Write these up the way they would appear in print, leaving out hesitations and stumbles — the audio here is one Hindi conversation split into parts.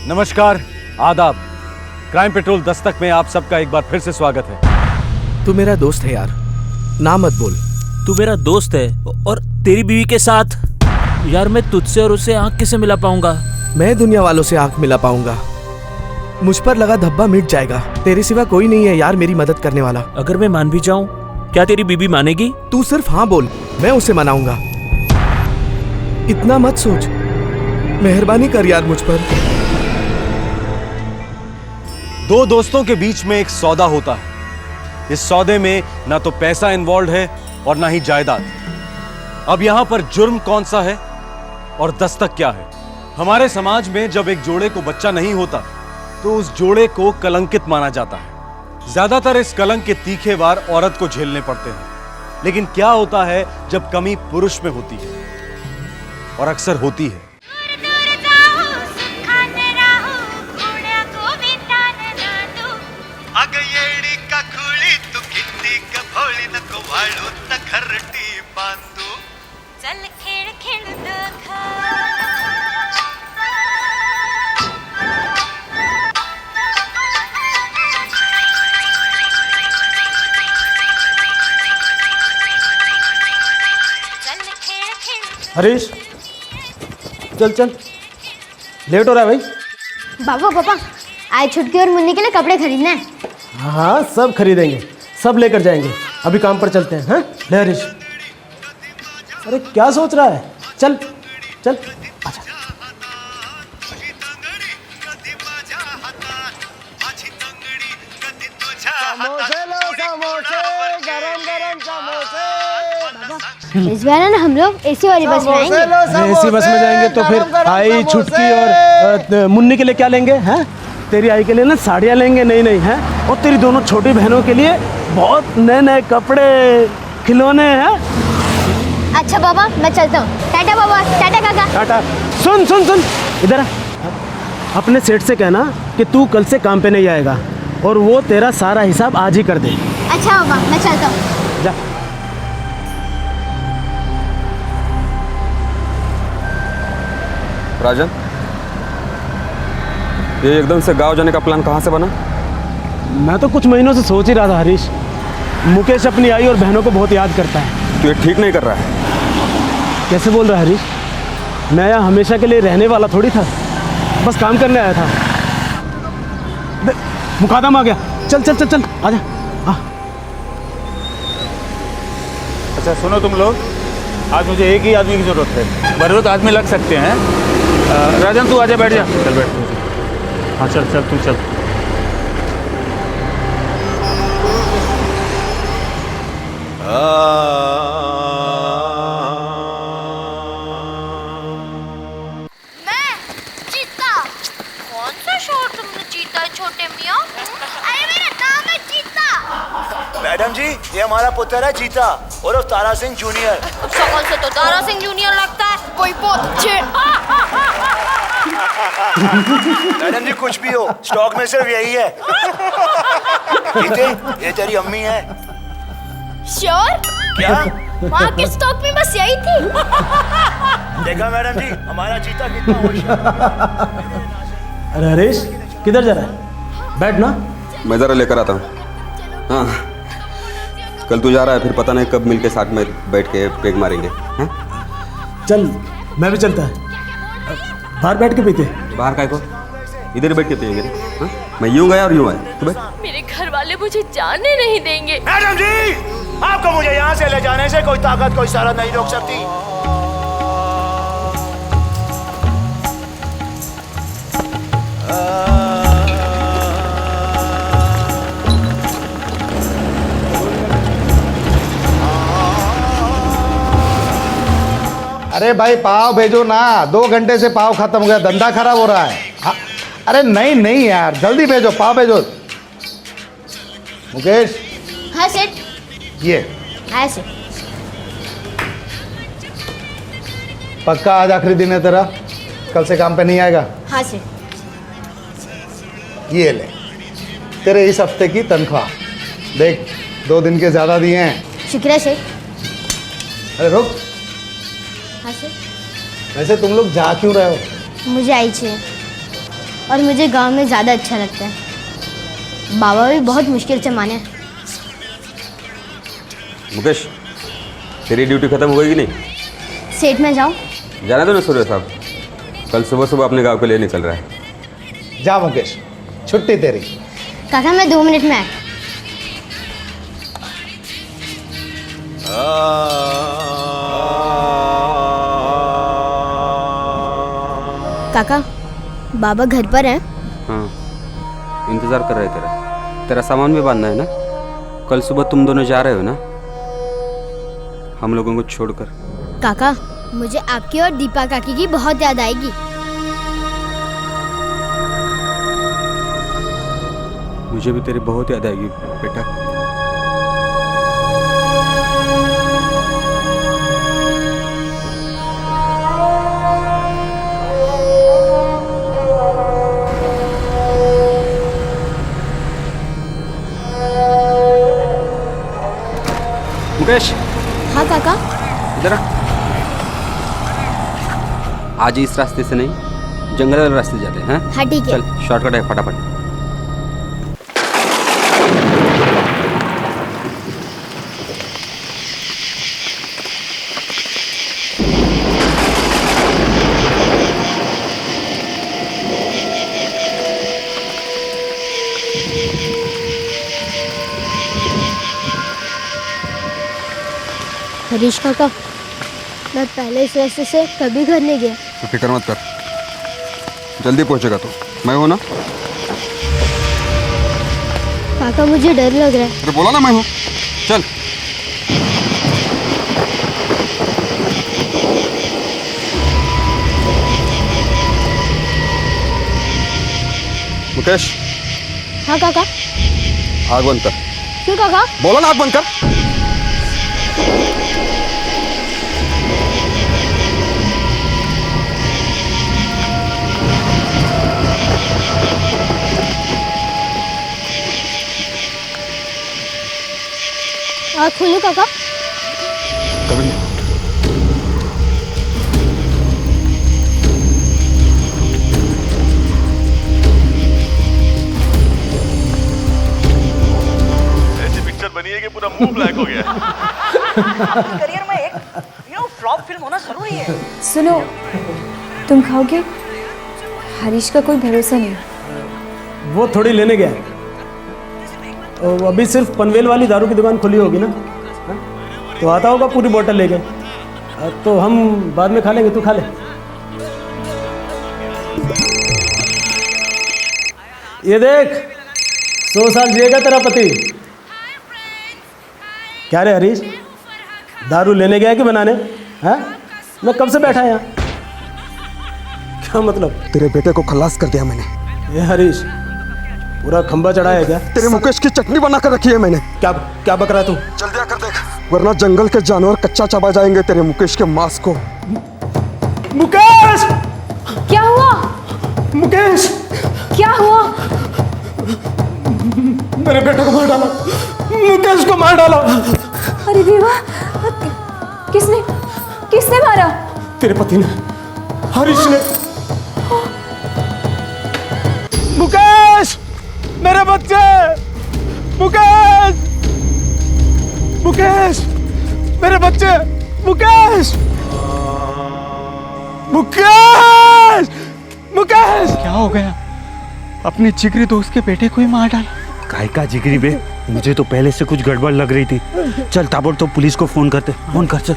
नमस्कार, आदाब। क्राइम पेट्रोल दस्तक में आप सबका एक बार फिर से स्वागत है। तू मेरा दोस्त है यार, ना मत बोल। तू मेरा दोस्त है और तेरी बीवी के साथ यार मैं तुझसे और उससे आंख कैसे मिला पाऊंगा? मैं दुनिया वालों से आंख मिला पाऊंगा। मुझ पर लगा धब्बा मिट जाएगा। तेरे सिवा कोई नहीं है यार मेरी मदद करने वाला। अगर मैं मान भी जाऊं, क्या तेरी बीवी मानेगी? तू सिर्फ हाँ बोल, मैं उसे मनाऊंगा। इतना मत सोच, मेहरबानी कर यार मुझ पर। दो दोस्तों के बीच में एक सौदा होता है। इस सौदे में ना तो पैसा इन्वॉल्व है और ना ही जायदाद। अब यहां पर जुर्म कौन सा है और दस्तक क्या है? हमारे समाज में जब एक जोड़े को बच्चा नहीं होता तो उस जोड़े को कलंकित माना जाता है। ज्यादातर इस कलंक के तीखे वार औरत को झेलने पड़ते हैं। लेकिन क्या होता है जब कमी पुरुष में होती है, और अक्सर होती है। चल खेळ खेळ दाखव। हरीश, चल चल, लेट हो रहा है भाई। पापा आज छुटकी और मुन्नी के लिए कपड़े खरीदना है। हाँ, सब खरीदेंगे, सब लेकर जाएंगे। अभी काम पर चलते हैं। हाँ ले हरीश। अरे क्या सोच रहा है? चल चल, अच्छा। समोसे लो, समोसे, गरम गरम समोसे। इस बार ना हम लोग एसी वाली बस में आएंगे। एसी बस में जाएंगे तो फिर आई छुटकी और मुन्नी के लिए क्या लेंगे? हैं? तेरी आई के लिए ना साड़ियाँ लेंगे। नहीं नहीं है, और तेरी दोनों छोटी बहनों के लिए बहुत नए नए कपड़े, खिलौने हैं। अच्छा पापा, मैं चलता हूँ। टाटा पापा, टाटा काका। टाटा। सुन सुन सुन, इधर आ। अपने सेठ से कहना कि तू कल से काम पे नहीं आएगा और वो तेरा सारा हिसाब आज ही कर दे। अच्छा पापा, मैं चलता हूँ। जा। राजन, ये एकदम से गांव जाने का प्लान कहाँ से बना? मैं तो कुछ महीनों से सोच ही रहा था हरीश। मुकेश अपनी आई और बहनों को बहुत याद करता है। तू ये ठीक नहीं कर रहा है। कैसे बोल रहा है हरीश? मैं यहाँ हमेशा के लिए रहने वाला थोड़ी था, बस काम करने आया था। मुकादम आ गया। चल चल चल चल, आजा। अच्छा सुनो तुम लोग, आज मुझे एक ही आदमी की जरूरत है। बराबर आदमी लग सकते हैं। राजन तू आजा, बैठ जा। चल बैठ तू। हाँ चल चल, तू चल। मैं चीता। कौन सा शोर तुमने चीता है छोटे मियाँ? अरे मेरा नाम है चीता। मैडम जी, ये हमारा पुत्र है चीता और तारा सिंह जूनियर। शक्ल से तो तारा सिंह जूनियर लगता है। कोई बहुत अच्छे। मैडम जी कुछ भी हो, स्टॉक में सिर्फ यही है। जीते, ये तेरी अम्मी है। श्योर? क्या? वहाँ के स्टॉक में बस यही थी। देखा मैडम जी, हमारा चीता कितना होशियार। अरे हरीश, किधर जा रहा है? बैठ ना। मैं ज़रा लेकर आता हूँ। हाँ, कल तू जा रहा है, फिर पता नहीं कब मिलके साथ में बैठ के पेग मारेंगे। हैं? चल, मैं भी चलता है। बाहर बैठ के पीते। बाहर काय को? इधर बैठ के पिएंगे। हाँ? मैं यूँ गया और यूँ आया। तू बैठ। मेरे घर वाले मुझे जाने नहीं देंगे। मैडम जी, आपको मुझे यहाँ से ले जाने से कोई ताकत, कोई सारा नहीं रोक सकती। अरे भाई पाव भेजो ना, 2 घंटे से पाव खत्म हो गया, धंधा खराब हो रहा है। हाँ? अरे नहीं नहीं यार, जल्दी भेजो, पाव भेजो। मुकेश, हाँ सेठ। ये हाँ सेठ। पक्का आज आखिरी दिन है तेरा? कल से काम पे नहीं आएगा? हाँ सेठ। ये ले तेरे इस हफ्ते की तनख्वाह। देख, 2 दिन के ज्यादा दिए हैं। शुक्रिया सेठ। अरे रुक, हाँ सेठ। वैसे तुम लोग जा क्यों रहे हो? मुझे आई चाहिए। और मुझे गांव में ज़्यादा अच्छा लगता है। बाबा भी बहुत मुश्किल से माने। मुकेश, तेरी ड्यूटी खत्म हो गई कि नहीं? सेठ में जाऊँ? जाना तो ना सूर्य साहब, कल सुबह सुबह अपने गांव के लिए निकल रहा है। जा मुकेश, छुट्टी तेरी। काका मैं 2 मिनट में आया। काका बाबा घर पर है? हाँ, इंतज़ार कर रहे तेरा। तेरा सामान भी बांधना है ना? कल सुबह तुम दोनों जा रहे हो ना, हम लोगों को छोड़कर। काका मुझे आपकी और दीपा काकी की बहुत याद आएगी। मुझे भी तेरी बहुत याद आएगी बेटा। मुकेश, हाँ काका। इधर आ। आज इस रास्ते से नहीं, जंगल वाले रास्ते जाते हैं। हाँ ठीक है। चल, शॉर्टकट है, फटाफट। हरीश काका, मैं पहले इस रास्ते से कभी घर नहीं गया। तो फिक्र मत कर, जल्दी पहुंचेगा तू। मैं हूं ना? काका मुझे डर लग रहा है। अरे बोला ना मैं हूं। चल। मुकेश। हाँ काका। आग बंद कर। क्यों काका? बोला ना आग बंद कर। आँख खोलो काका। कभी नहीं। ऐसी पिक्चर बनी है कि पूरा मुंह ब्लैक हो गया। करियर में एक फ्लॉप फिल्म होना जरूरी है। सुनो, तुम खाओगे? हरीश का कोई भरोसा नहीं। वो थोड़ी लेने गया है। तो अभी सिर्फ पनवेल वाली दारू की दुकान खुली होगी ना, हा? तो आता होगा पूरी बोतल लेके। तो हम बाद में खा लेंगे, तू खा ले। ये देख, 100 साल जिएगा तेरा पति। क्या रे हरीश, दारू लेने गया कि बनाने? हैं? मैं कब से बैठा यहाँ। क्या मतलब? तेरे बेटे को खलास कर दिया मैंने। ये हरीश, पूरा खंबा चढ़ा है क्या? तेरे मुकेश की चटनी बना कर रखी है मैंने। क्या बक रहा है तू? जल्दी आकर देख, वरना जंगल के जानवर कच्चा चबा जाएंगे तेरे मुकेश के मांस को। मुकेश! क्या हुआ? मुकेश! क्या हुआ? मेरे बेटे को मार डाला। मुकेश को मार डाला। अरे देवा, किसने मारा? तेरे पति ने, हरीश ने। मुकेश! मेरे बच्चे! मुकेश! मुकेश! मेरे बच्चे! मुकेश! मुकेश! मुकेश! क्या हो गया? अपने जिगरी दोस्त के बेटे को ही मार डाला। काय का जिगरी बे, मुझे तो पहले से कुछ गड़बड़ लग रही थी। चल ताबड़तोड़ पुलिस को फोन करते। फोन कर चल।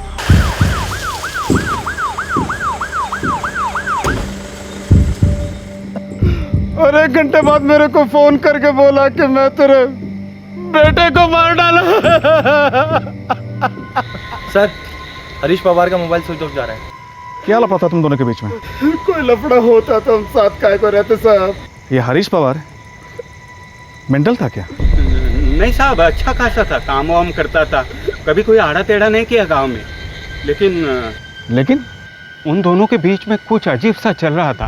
और 1 घंटे बाद मेरे को फोन करके बोला कि मैं तेरे बेटे को मार डाला। सर, हरीश पवार का मोबाइल स्विच ऑफ जा रहा है। क्या लफड़ा था तुम दोनों के बीच में? कोई लफड़ा होता तो हम साथ काय को रहते साहब। ये हरीश पवार मेंटल था क्या? नहीं साहब, अच्छा खासा था, काम वाम करता था, कभी कोई आड़ा टेढ़ा नहीं किया गांव में। लेकिन उन दोनों के बीच में कुछ अजीब सा चल रहा था।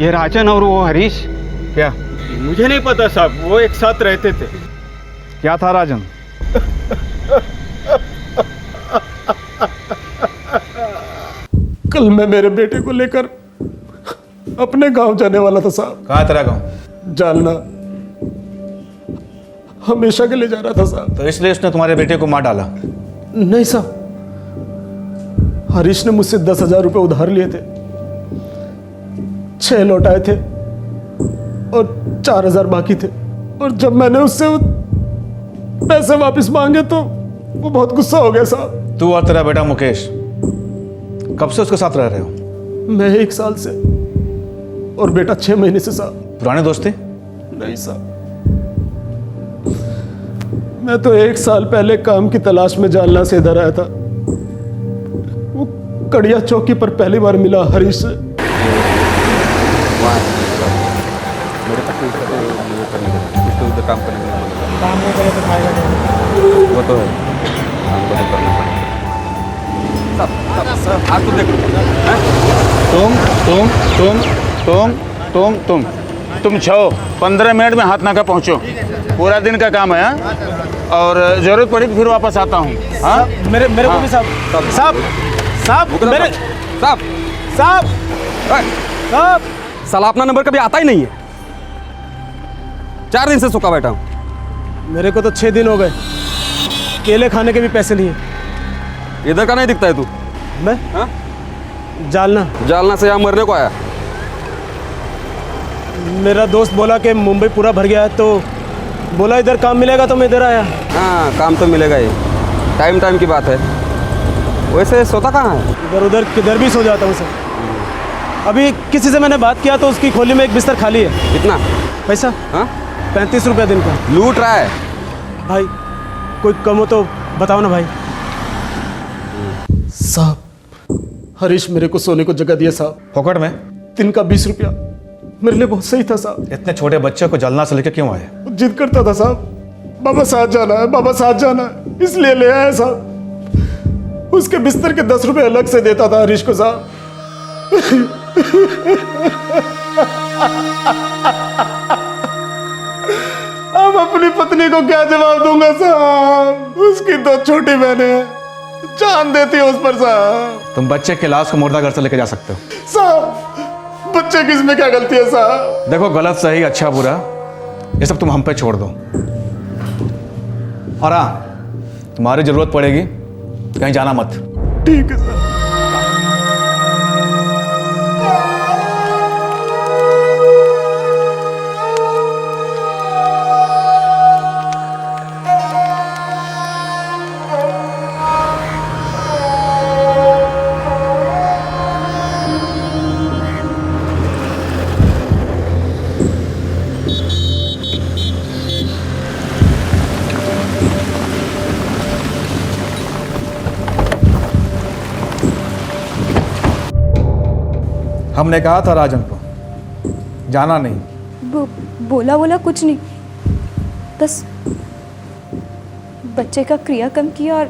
ये राजन और वो हरीश, क्या? मुझे नहीं पता साहब, वो एक साथ रहते थे। क्या था राजन? कल मैं मेरे बेटे को लेकर अपने गांव जाने वाला था साहब। कहाँ है तेरा गाँव? जालना। हमेशा के लिए जा रहा था साहब। तो इसलिए उसने तुम्हारे बेटे को मार डाला? नहीं साहब, हरीश ने मुझसे 10,000 रुपये उधार लिए थे, 6 लौटाए थे और 4,000 बाकी थे। और जब मैंने उससे वो पैसे वापस मांगे तो वो बहुत गुस्सा हो गया साहब। तू और तेरा बेटा मुकेश कब से उसके साथ रह रहे हो? मैं 1 साल से और बेटा 6 महीने से साहब। पुराने दोस्ती? नहीं साहब, मैं तो 1 साल पहले काम की तलाश में जालना से इधर आया था। वो कड़िया चौकी पर पहली बार मिला हरीश से। उधर काम करने के लिए काम नहीं करे तो खाएगा नहीं। वो तो है, काम को तो करना पड़ेगा। सब आज तो देखो तुम 15 मिनट में हाथ नाका पहुंचो। पूरा दिन का काम है। और जरूरत पड़ी तो फिर वापस आता हूँ। हाँ मेरे को भी साहब साला अपना नंबर कभी आता ही नहीं है। 4 दिन से सूखा बैठा हूँ। मेरे को तो 6 दिन हो गए, केले खाने के भी पैसे नहीं है। इधर का नहीं दिखता है तू? मैं जालना से यहाँ मरने को आया। मेरा दोस्त बोला कि मुंबई पूरा भर गया है, तो बोला इधर काम मिलेगा तो मैं इधर आया। हाँ, काम तो मिलेगा ही, टाइम की बात है। वैसे सोता कहाँ है? इधर उधर किधर भी सो जाता हूँ सर। अभी किसी से मैंने बात किया तो उसकी खोली में एक बिस्तर खाली है। कितना पैसा? हाँ, 35 रुपया दिन का। लूट रहा है भाई, कोई कम हो तो बताओ ना भाई। साहब, हरीश मेरे को सोने को जगह दिया साहब। फोकट में? दिन का 20 रुपया मेरे लिए बहुत सही था साहब। इतने छोटे बच्चे को जलना से लेकर क्यों आए? जिद करता था साहब, बाबा साथ जाना है, बाबा साथ जाना है, इसलिए ले आया साहब। उसके बिस्तर के 10 रुपए अलग से देता था हरीश को साहब। अब अपनी पत्नी को क्या जवाब दूंगा साहब? उसकी 2 छोटी बहनें हैं, जान देती है उस पर साहब। तुम बच्चे के लाश को मुर्दा घर से लेके जा सकते हो साहब, बच्चे की इसमें क्या गलती है साहब? देखो, गलत सही अच्छा बुरा ये सब तुम हम पे छोड़ दो। और हाँ, तुम्हारी जरूरत पड़ेगी कहीं जाना मत। ठीक है सर। हमने कहा था राजन को जाना नहीं। बोला कुछ नहीं, बस बच्चे का क्रियाक्रम किया और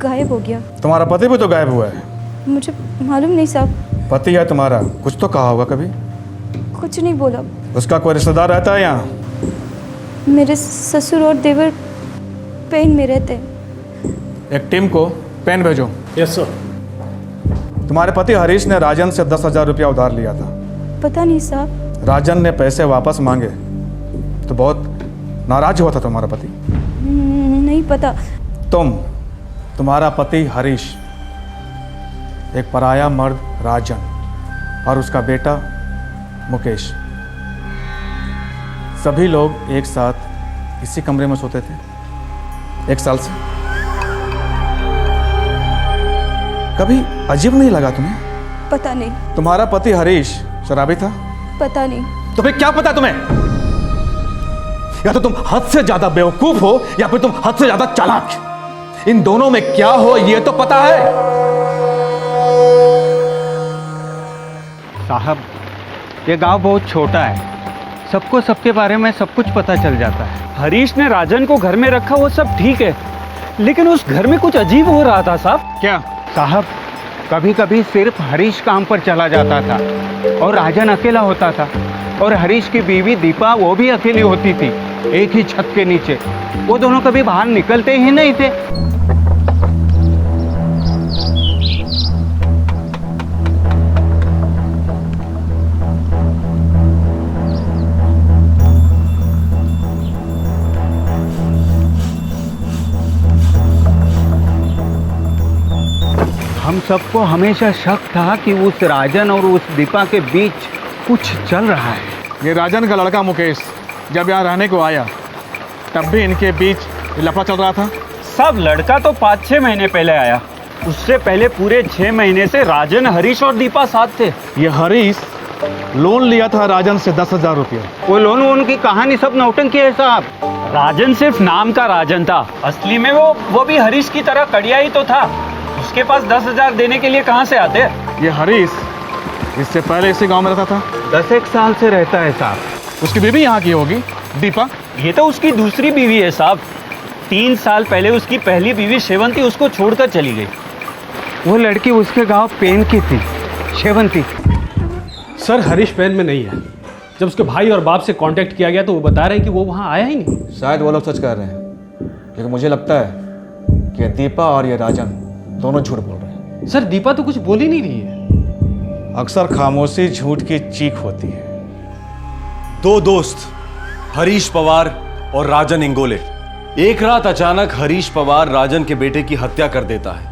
गायब हो गया। तुम्हारा पति भी तो गायब हुआ है। मुझे मालूम नहीं साहब। पति है तुम्हारा, कुछ तो कहा होगा कभी? कुछ नहीं बोला। उसका कोई रिश्तेदार रहता है यहाँ? मेरे ससुर और देवर पेन में रहते। एक टीम को पेन भेजो। Yes sir. तुम्हारे पति हरीश ने राजन से 10,000 रुपया उधार लिया था। पता नहीं साहब। राजन ने पैसे वापस मांगे तो बहुत नाराज हुआ था तुम्हारा पति। नहीं पता। तुम्हारा पति हरीश, एक पराया मर्द राजन और उसका बेटा मुकेश, सभी लोग एक साथ इसी कमरे में सोते थे 1 साल से। कभी अजीब नहीं लगा तुम्हें? पता नहीं। तुम्हारा पति हरीश शराबी था? पता नहीं। तो फिर क्या पता तुम्हें? या तो तुम हद से ज्यादा बेवकूफ हो या फिर तुम हद से ज्यादा चालाक। इन दोनों में क्या हो ये तो पता है। साहब, ये गांव बहुत छोटा है, सबको सबके बारे में सब कुछ पता चल जाता है। हरीश ने राजन को घर में रखा, वो सब ठीक है, लेकिन उस घर में कुछ अजीब हो रहा था साहब। क्या? साहब, कभी कभी सिर्फ हरीश काम पर चला जाता था और राजन अकेला होता था, और हरीश की बीवी दीपा वो भी अकेली होती थी एक ही छत के नीचे। वो दोनों कभी बाहर निकलते ही नहीं थे। हम सबको हमेशा शक था कि उस राजन और उस दीपा के बीच कुछ चल रहा है। ये राजन का लड़का मुकेश जब यहाँ रहने को आया तब भी इनके बीच लफड़ा चल रहा था। सब लड़का तो 5-6 महीने पहले आया, उससे पहले पूरे 6 महीने से राजन, हरीश और दीपा साथ थे। ये हरीश लोन लिया था राजन से 10,000 रुपये। वो लोन उनकी कहानी सब नौटंकी है साहब। राजन सिर्फ नाम का राजन था, असली में वो भी हरीश की तरह कड़िया ही तो था। उसके पास 10,000 देने के लिए कहाँ से आते? ये हरीश इससे पहले इसी गांव में रहता था। 10 साल से रहता है साहब। उसकी बीवी यहाँ की होगी, दीपा। ये तो उसकी दूसरी बीवी है साहब। 3 साल पहले उसकी पहली बीवी शेवंती उसको छोड़कर चली गई। वो लड़की उसके गांव पेन की थी, शेवंती। सर हरीश पेन में नहीं है। जब उसके भाई और बाप से कांटेक्ट किया गया तो वो बता रहे हैं कि वो वहाँ आया ही नहीं। शायद वो लोग सच कह रहे हैं, लेकिन मुझे लगता है कि दीपा और ये राजन दोनों झूठ बोल रहे हैं। सर दीपा तो कुछ बोल ही नहीं रही है। अक्सर खामोशी झूठ की चीख होती है। 2 दोस्त हरीश पवार और राजन इंगोले। एक रात अचानक हरीश पवार राजन के बेटे की हत्या कर देता है।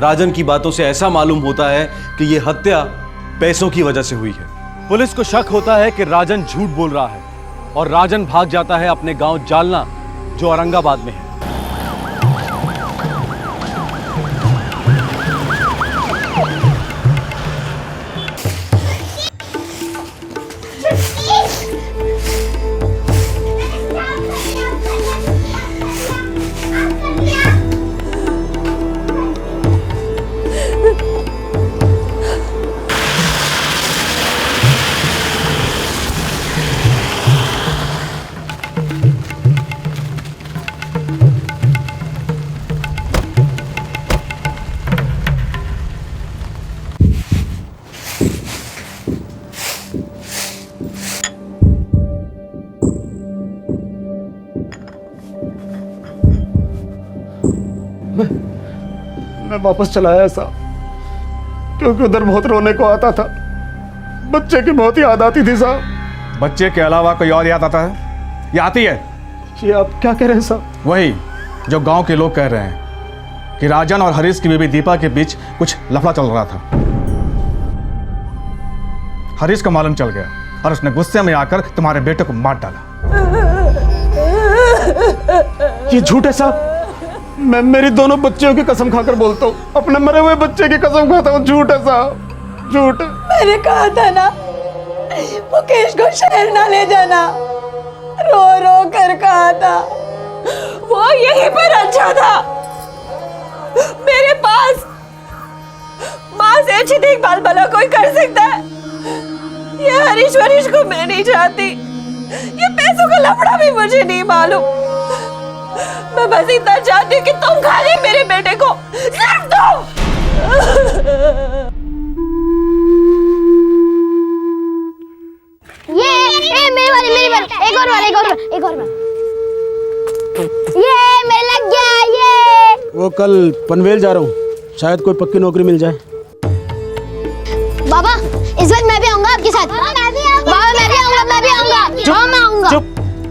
राजन की बातों से ऐसा मालूम होता है कि यह हत्या पैसों की वजह से हुई है। पुलिस को शक होता है कि राजन झूठ बोल रहा है और राजन भाग जाता है अपने गांव जालना, जो औरंगाबाद में है। मैं वापस चला आया साहब, क्योंकि उधर बहुत रोने को आता था। बच्चे की बहुत याद आती थी साहब। बच्चे के अलावा कोई और याद आता है? ये आती है? ये आप क्या कह रहे हैं साहब? वही जो गांव के लोग कह रहे हैं कि राजन और हरीश की बीवी दीपा के बीच कुछ लफड़ा चल रहा था। हरीश को मालूम चल गया और उसने गुस्से में आकर तुम्हारे बेटे को मार डाला। ये झूठ है साहब। मैं मेरी दोनों बच्चियों की कसम खाकर बोलता हूँ, अपने मरे हुए बच्चे की कसम खाता हूँ। झूठ है साहब, झूठ है। मैंने कहा था ना मुकेश को शहर ना ले जाना, रो रो कर कहा था। वो यहीं पर अच्छा था, मेरे पास। माँ से अच्छी देखभाल भला कोई कर सकता है? ये हरीश वरीश को मैं नहीं चाहती। ये पैसों का लफड़ा भी मुझे नहीं मालूम। मैं बस इतना चाहती हूँ कि तुम खाली मेरे बेटे को, सिर्फ तुम। ये मेरी बारी, एक और बार। ये मेरे लग गया। ये वो कल पनवेल जा रहा हूँ, शायद कोई पक्की नौकरी मिल जाए। बाबा इस वक्त मैं भी आऊंगा आपके साथ। बाबा मैं भी आऊंगा। चुप,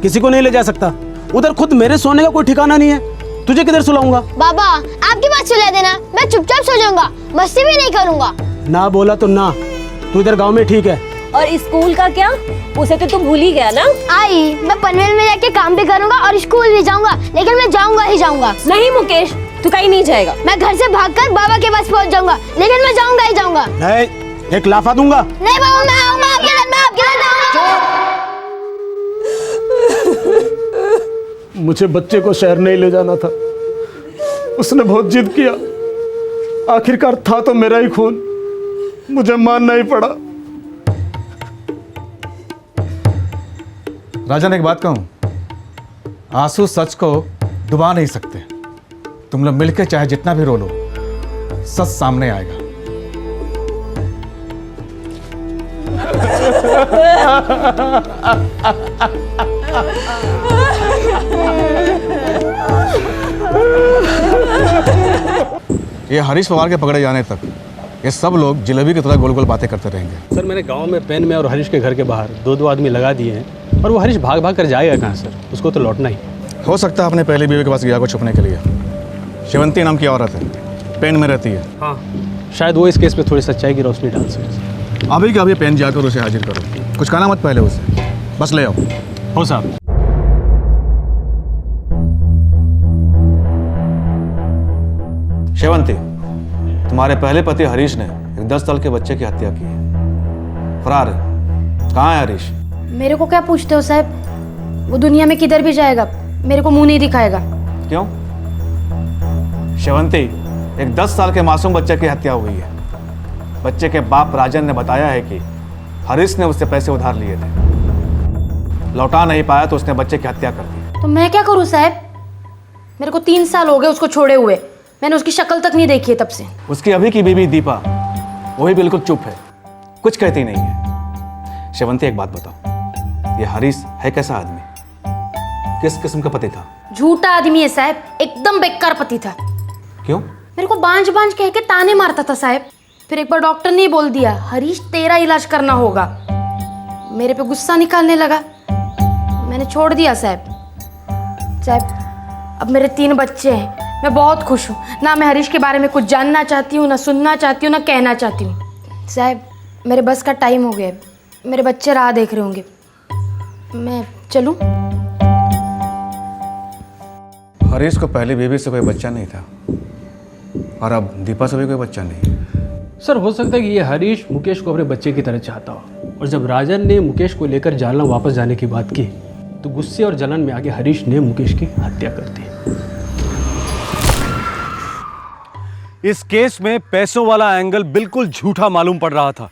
किसी को नहीं ले जा सकता। उधर खुद मेरे सोने का कोई ठिकाना नहीं है, तुझे किधर सुलाऊंगा? बाबा आपकी बात सुला देना, मैं चुपचाप सो जाऊंगा, मस्ती भी नहीं करूंगा। ना बोला तो ना, तू इधर गांव में ठीक है। और स्कूल का क्या? उसे तो तुम भूल ही गया ना। आई मैं पनवेल में जाके काम भी करूंगा और स्कूल भी जाऊंगा, लेकिन मैं जाऊंगा ही जाऊंगा। नहीं मुकेश, तू कहीं नहीं जाएगा। मैं घर से भागकर बाबा के पास पहुंच जाऊंगा, लेकिन मैं जाऊंगा ही जाऊंगा। नहीं, एक लाफा दूंगा। नहीं बाबा, मैं आऊंगा आपके साथ, मुझे बच्चे को शहर नहीं ले जाना था। उसने बहुत जिद किया, आखिरकार था तो मेरा ही खून, मुझे मानना ही पड़ा। राजन एक बात कहूं, आंसू सच को डुबा नहीं सकते। तुम लोग मिलकर चाहे जितना भी रो लो, सच सामने आएगा। ये हरीश पवार के पकड़े जाने तक ये सब लोग जलेबी की तरह गोल गोल बातें करते रहेंगे। सर मैंने गांव में पेन में और हरीश के घर के बाहर 2 आदमी लगा दिए हैं, और वो हरीश भाग भाग कर जाएगा कहाँ सर? उसको तो लौटना ही। हो सकता है अपने पहले बीवी के पास गया को छुपने के लिए। शेवंती नाम की औरत है, पेन में रहती है। हाँ, शायद वो इस केस पे थोड़ी सच्चाई की रोशनी डाल सके। अभी के अभी पेन जाकर उसे हाजिर करो। कुछ कहना मत पहले उसे, बस ले आओ। हो साहब। शेवंती, तुम्हारे पहले पति हरीश ने एक 10 साल के बच्चे की हत्या की है, फरार है। कहाँ है हरीश? मेरे को क्या पूछते हो साहब? वो दुनिया में किधर भी जाएगा, मेरे को मुंह नहीं दिखाएगा। क्यों? शेवंती, एक 10 साल के मासूम बच्चे की हत्या हुई है। बच्चे के बाप राजन ने बताया है कि हरीश ने उससे पैसे उधार लिए थे, लौटा नहीं पाया तो उसने बच्चे की हत्या कर दी। तो मैं क्या करूं साहब? मेरे को 3 साल हो गए उसको छोड़े हुए, मैंने उसकी शक्ल तक नहीं देखी है तब से। उसकी अभी की बीवी दीपा, वो भी बिल्कुल चुप है, कुछ कहती नहीं है। शेवंती, एक बात बताओ, ये हरीश है कैसा आदमी? किस किस्म का पति था? झूठा आदमी है साहब, एकदम बेकार पति था। क्यों? मेरे को बांझ बांझ कह के ताने मारता था साहब। फिर एक बार डॉक्टर ने बोल दिया, हरीश तेरा इलाज करना होगा। मेरे पे गुस्सा निकालने लगा, मैंने छोड़ दिया साहब। अब मेरे 3 बच्चे हैं, मैं बहुत खुश हूँ। ना मैं हरीश के बारे में कुछ जानना चाहती हूँ, ना सुनना चाहती हूँ, ना कहना चाहती हूँ। साहब, मेरे बस का टाइम हो गया, मेरे बच्चे राह देख रहे होंगे, मैं चलूँ? हरीश को पहली बीवी से कोई बच्चा नहीं था और अब दीपा से भी कोई बच्चा नहीं। सर, हो सकता है कि ये हरीश मुकेश को अपने बच्चे की तरह चाहता हो, और जब राजन ने मुकेश को लेकर जालना वापस जाने की बात की तो गुस्से और जलन में आके हरीश ने मुकेश की हत्या कर दी। इस केस में पैसों वाला एंगल बिल्कुल झूठा मालूम पड़ रहा था।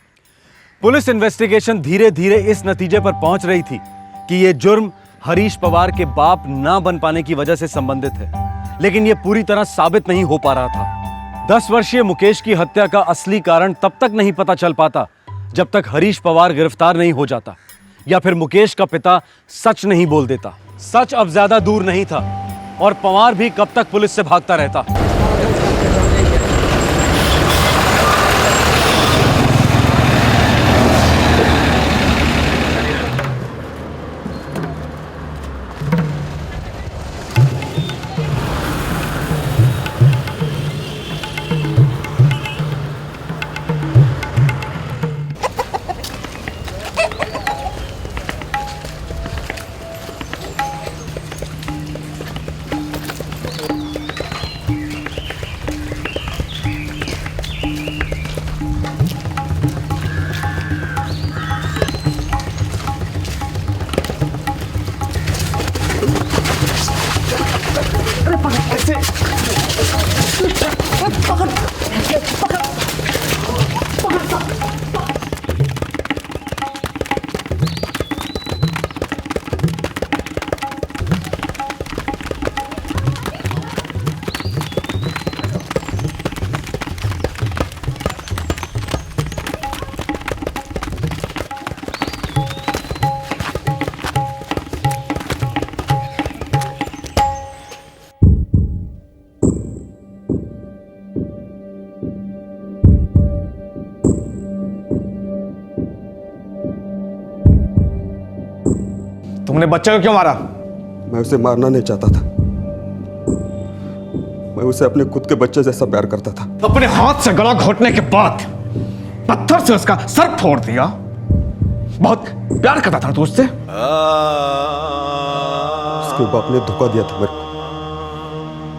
पुलिस इन्वेस्टिगेशन धीरे धीरे इस नतीजे पर पहुंच रही थी कि यह जुर्म हरीश पवार के बाप ना बन पाने की वजह से संबंधित है, लेकिन यह पूरी तरह साबित नहीं हो पा रहा था। 10 वर्षीय मुकेश की हत्या का असली कारण तब तक नहीं पता चल पाता जब तक हरीश पवार गिरफ्तार नहीं हो जाता, या फिर मुकेश का पिता सच नहीं बोल देता। सच अब ज्यादा दूर नहीं था और पवार भी कब तक पुलिस से भागता रहता। तुमने बच्चे को क्यों मारा? मैं उसे मारना नहीं चाहता था, मैं उसे अपने खुद के बच्चे जैसा प्यार करता था। अपने हाथ से गला घोटने के बाद पत्थर से उसका सर फोड़ दिया। बहुत प्यार करता था तू उससे। उसके बाप ने धोखा दिया था मेरे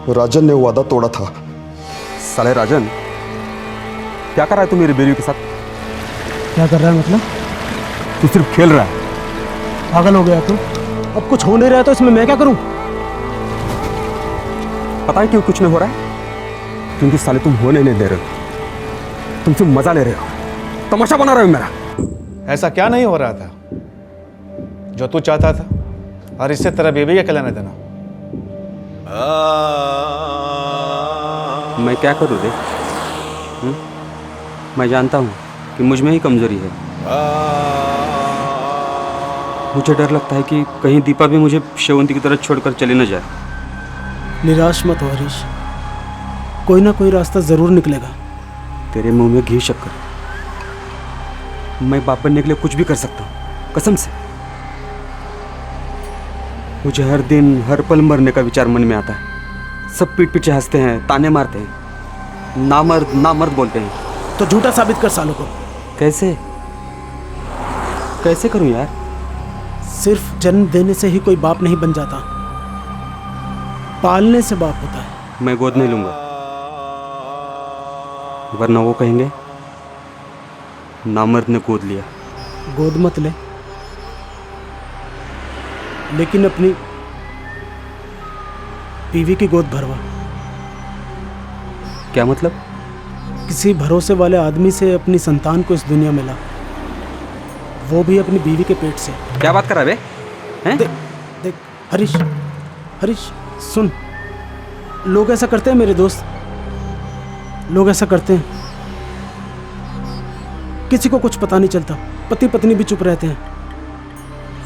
को, राजन ने वादा तोड़ा था। साले राजन, क्या कर रहा है तू मेरी बेरी के साथ? क्या कर रहा है मतलब? तू सिर्फ खेल रहा है। पागल हो गया तू? अब कुछ हो नहीं रहा है तो इसमें मैं क्या करूं? पता है क्यों कुछ नहीं हो रहा है? क्योंकि साले तुम होने नहीं दे रहे हो, तुम सिर्फ मजा ले रहे हो, तमाशा बना रहे हो मेरा। ऐसा क्या नहीं हो रहा था जो तू चाहता था, और इससे तेरा बेबी अकेला नहीं देना? मैं क्या करूँ रे? मैं जानता हूँ कि मुझ में ही कमजोरी है। मुझे डर लगता है कि कहीं दीपा भी मुझे शेवंती की तरह छोड़कर चले न जाए। निराश मत हो हरीश, कोई ना कोई रास्ता जरूर निकलेगा। तेरे मुंह में घी शक्कर। मैं बाप बनने के लिए कुछ भी कर सकता हूँ, कसम से। मुझे हर दिन हर पल मरने का विचार मन में आता है। सब पीठ पीछे हंसते हैं, ताने मारते हैं, नामर्द बोलते हैं। तो झूठा साबित कर सालों को। कैसे कैसे करूं यार? सिर्फ जन्म देने से ही कोई बाप नहीं बन जाता, पालने से बाप होता है। मैं गोद नहीं लूंगा, वरना वो कहेंगे नामर्द ने गोद लिया। गोद मत ले, लेकिन अपनी बीवी की गोद भरवा। क्या मतलब? किसी भरोसे वाले आदमी से अपनी संतान को इस दुनिया में ला, वो भी अपनी बीवी के पेट से। क्या बात कर रहा है बे? देख हरीश, हरीश सुन, लोग ऐसा करते हैं मेरे दोस्त, लोग ऐसा करते हैं। किसी को कुछ पता नहीं चलता, पति पत्नी भी चुप रहते हैं,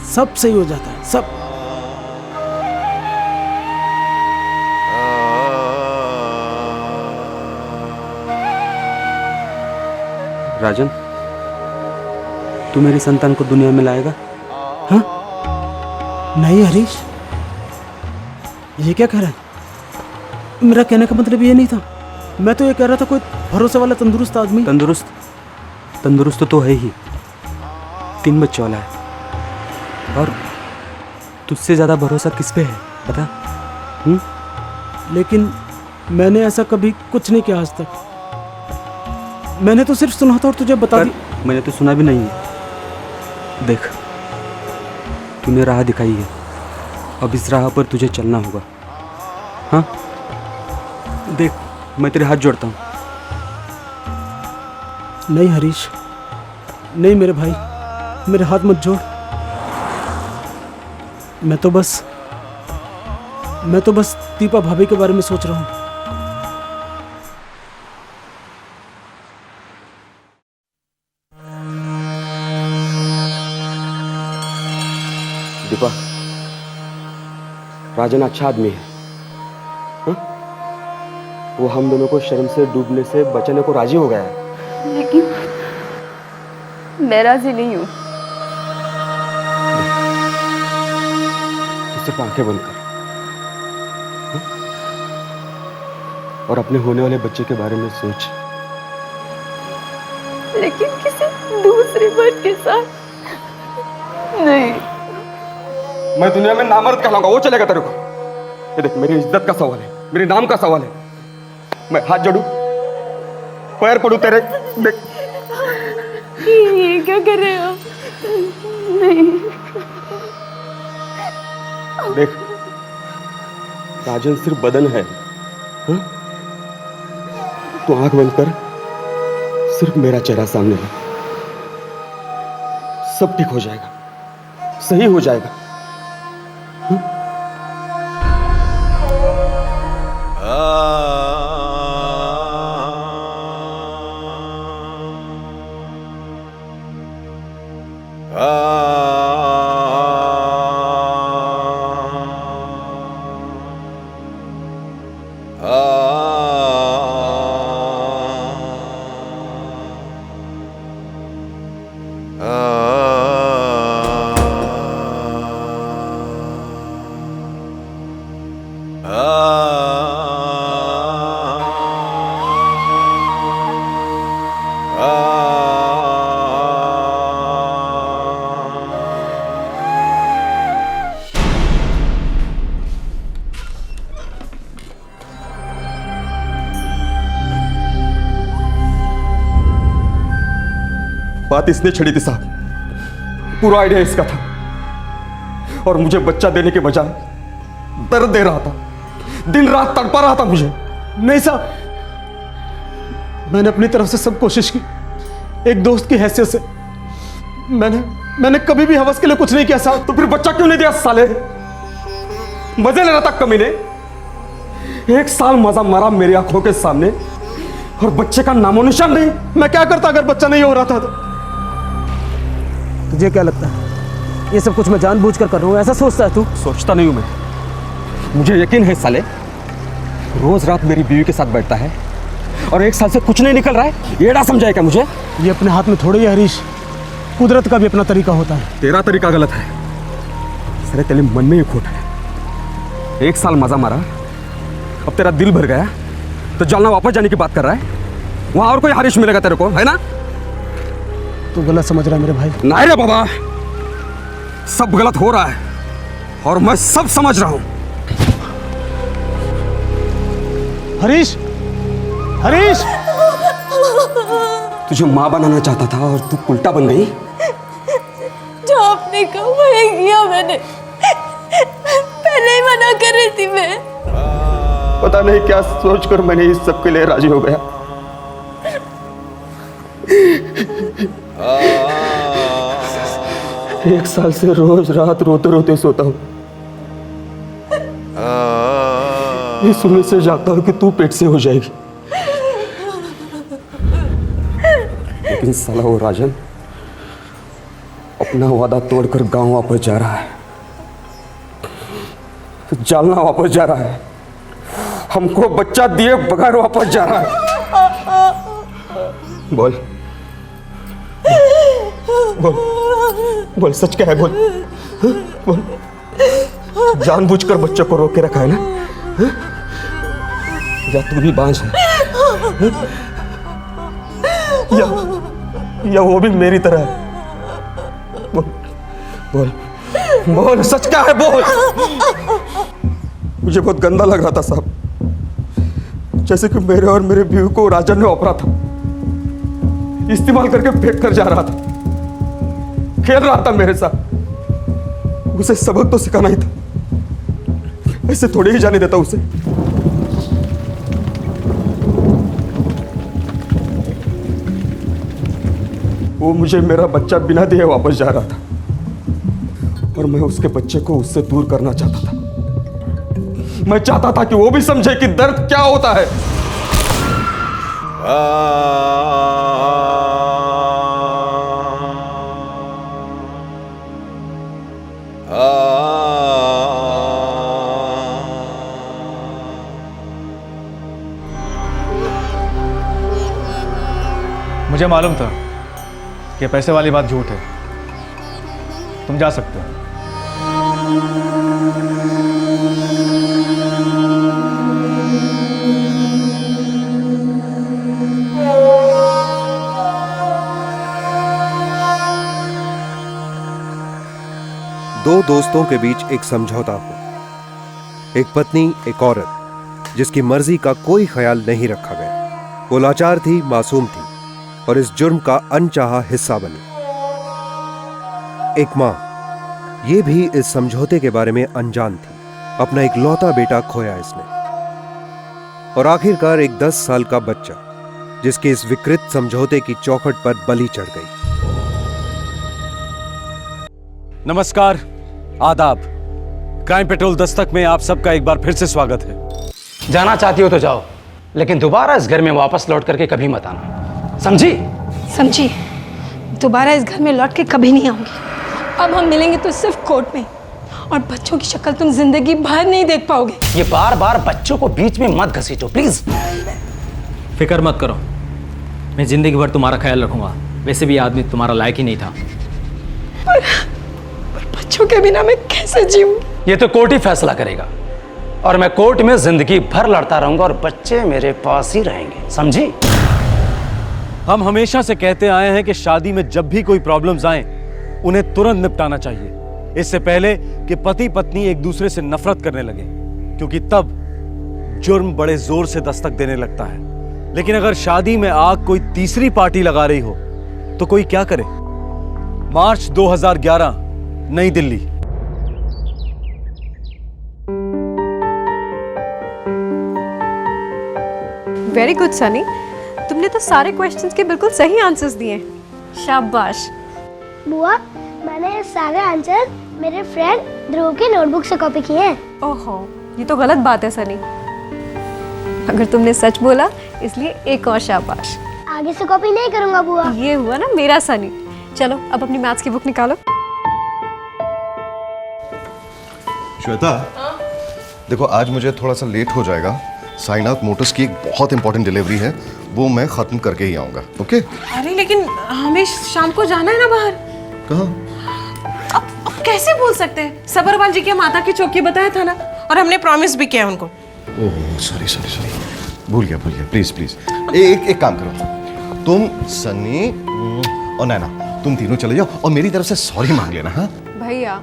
सब सही हो जाता है, सब। राजन, तू मेरी संतान को दुनिया में लाएगा? हाँ? नहीं हरीश, ये क्या कह रहा है? मेरा कहने का मतलब ये नहीं था। मैं तो ये कह रहा था कोई भरोसे वाला तंदुरुस्त आदमी। तंदुरुस्त तो है ही, 3 बच्चे वाला है। और तुझसे ज्यादा भरोसा किस पे है पता? लेकिन मैंने ऐसा कभी कुछ नहीं किया आज तक। मैंने तो सिर्फ सुना था और तुझे बता दी। मैंने तो सुना भी नहीं है। देख, तूने राह दिखाई है, अब इस राह पर तुझे चलना होगा। हाँ देख, मैं तेरे हाथ जोड़ता हूँ। नहीं हरीश, नहीं मेरे भाई, मेरे हाथ मत जोड़। मैं तो बस दीपा भाभी के बारे में सोच रहा हूँ। दीपा, राजन अच्छा आदमी है, हा? वो हम दोनों को शर्म से डूबने से बचाने को राजी हो गया है। लेकिन मैं राजी नहीं हूँ। तो सिर्फ आंखें बंद कर, हा? और अपने होने वाले बच्चे के बारे में सोच। लेकिन किसी दूसरे मर्द के साथ नहीं। मैं दुनिया में नामर्द कहलाऊंगा, वो चलेगा तेरे को? ये देख, मेरी इज्जत का सवाल है, मेरे नाम का सवाल है। मैं हाथ जोड़ू, पैर पड़ू तेरे? देख, ये क्या कर रहे हो? नहीं। देख, राजन सिर्फ बदन है, हा? तो आंख बंद कर, सिर्फ मेरा चेहरा सामने है, सब ठीक हो जाएगा, सही हो जाएगा। बात इसने छड़ी थी साहब, पूरा आइडिया इसका था, और मुझे बच्चा देने के बजाय दर्द दे रहा था, दिन रात तड़पा रहा था मुझे। नहीं साहब, मैंने अपनी तरफ से सब कोशिश की, एक दोस्त की हैसियत से। मैंने कभी भी हवस के लिए कुछ नहीं किया साहब। तो फिर बच्चा क्यों नहीं दिया साले? मजे ले रहा था कमीने, 1 साल मजा मारा मेरी आंखों के सामने, और बच्चे का नामो निशान नहीं। मैं क्या करता अगर बच्चा नहीं हो रहा था तो? तुझे क्या लगता है ये सब कुछ मैं जानबूझकर कर रहा हूँ, ऐसा सोचता है तू? सोचता नहीं हूं मैं, मुझे यकीन है साले, रोज रात मेरी बीवी के साथ बैठता है और 1 साल से कुछ नहीं निकल रहा है। येड़ा समझाए क्या मुझे? ये अपने हाथ में थोड़ी है हरीश, कुदरत का भी अपना तरीका होता है। तेरा तरीका गलत है साले, तेरे मन में ये खोट है। 1 साल मजा मारा, अब तेरा दिल भर गया, तो जालना वापस जाने की बात कर रहा है। वहां और कोई हरीश मिलेगा तेरे को, है ना? तू गलत समझ रहा है मेरे भाई। नहीं रे बाबा, सब गलत हो रहा है और मैं सब समझ रहा हूं। हरीश, हरीश, तुझे माँ बनाना चाहता था और तू उल्टा बन गई। जो आपने कहा वही किया मैंने। पहले ही मना कर रही थी मैं। पता नहीं क्या सोचकर मैंने इस सब के लिए राजी हो गया। एक साल से रोज रात रोते रोते सोता हूं। ये सुनने से जागता हूं कि तू पेट से हो जाएगी। लेकिन साला वो राजन अपना वादा तोड़कर गांव वापस जा रहा है, जालना वापस जा रहा है, हमको बच्चा दिए बगैर वापस जा रहा है। बोल बोल बोल, सच क्या है? बोल बोल, जानबूझकर बच्चे को रोक के रखा है ना? या तू भी बांझ है? या वो भी मेरी तरह है? बोल बोल बोल, सच क्या है? बोल। मुझे बहुत गंदा लग रहा था साहब, जैसे कि मेरे और मेरे बीवी को राजन ने ओपरा था, इस्तेमाल करके फेंक कर जा रहा था, खेल रहा था मेरे साथ। उसे सबक तो सिखाना ही था, ऐसे थोड़े ही जाने देता उसे। वो मुझे मेरा बच्चा बिना दिए वापस जा रहा था और मैं उसके बच्चे को उससे दूर करना चाहता था। मैं चाहता था कि वो भी समझे कि दर्द क्या होता है। मुझे मालूम था कि पैसे वाली बात झूठ है। तुम जा सकते हो। दो दोस्तों के बीच एक समझौता हो। एक पत्नी, एक औरत जिसकी मर्जी का कोई ख्याल नहीं रखा गया। वो लाचार थी, मासूम थी और इस जुर्म का अनचाहा हिस्सा बनी। एक मां, ये भी इस समझौते के बारे में अनजान थी। अपना एक लौता बेटा खोया इसने। और आखिरकार एक 10 साल का बच्चा जिसके इस विकृत समझौते की चौखट पर बलि चढ़ गई। नमस्कार, आदाब। क्राइम पेट्रोल दस्तक में आप सबका एक बार फिर से स्वागत है। जाना चाहती हो तो जाओ, लेकिन दोबारा इस घर में वापस लौट करके कभी मत आना, समझी? समझी। दोबारा इस घर में लौट के कभी नहीं आऊंगी। अब हम मिलेंगे तो सिर्फ कोर्ट में, और बच्चों की शक्ल तुम जिंदगी भर नहीं देख पाओगे। ये बार बार बच्चों को बीच में मत घसीटो प्लीज। फिक्र मत करो, मैं जिंदगी भर तुम्हारा ख्याल रखूंगा। वैसे भी आदमी तुम्हारा लायक ही नहीं था। पर बच्चों के बिना मैं कैसे जीऊंगी? ये तो कोर्ट ही फैसला करेगा, और मैं कोर्ट में जिंदगी भर लड़ता रहूंगा और बच्चे मेरे पास ही रहेंगे, समझी? हम हमेशा से कहते आए हैं कि शादी में जब भी कोई प्रॉब्लम्स आए उन्हें तुरंत निपटाना चाहिए, इससे पहले कि पति पत्नी एक दूसरे से नफरत करने लगे, क्योंकि तब जुर्म बड़े जोर से दस्तक देने लगता है। लेकिन अगर शादी में आग कोई तीसरी पार्टी लगा रही हो तो कोई क्या करे? मार्च 2011, नई दिल्ली। वेरी गुड सनी, तुमने तो सारे क्वेश्चंस के बिल्कुल सही आंसर्स दिए। शाबाश। बुआ, मैंने ये सारे आंसर मेरे फ्रेंड ध्रुव की नोटबुक से कॉपी किए हैं। ओहो, ये तो गलत बात है सनी। अगर तुमने सच बोला इसलिए एक और शाबाश। आगे से कॉपी नहीं करूंगा बुआ। ये हुआ ना मेरा सनी। चलो अब अपनी मैथ्स की बुक निकालो। श्वेता, देखो आज मुझे थोड़ा सा लेट हो जाएगा। साइनाथ मोटर्स की एक बहुत इंपॉर्टेंट डिलीवरी है, वो मैं खत्म करके ही आऊंगा। ओके? अरे लेकिन हमें शाम को जाना है ना बाहर। कहाँ? अब कैसे बोल सकते हैं? सबरवाल जी के माता की चौकी बताया था ना, और हमने प्रॉमिस भी किया उनको। Oh sorry sorry sorry. भूल गया प्लीज प्लीज। एक काम करो, तुम सन्नी और नैना तुम तीनों चले जाओ और मेरी तरफ से सॉरी मांग लेना। हाँ भैया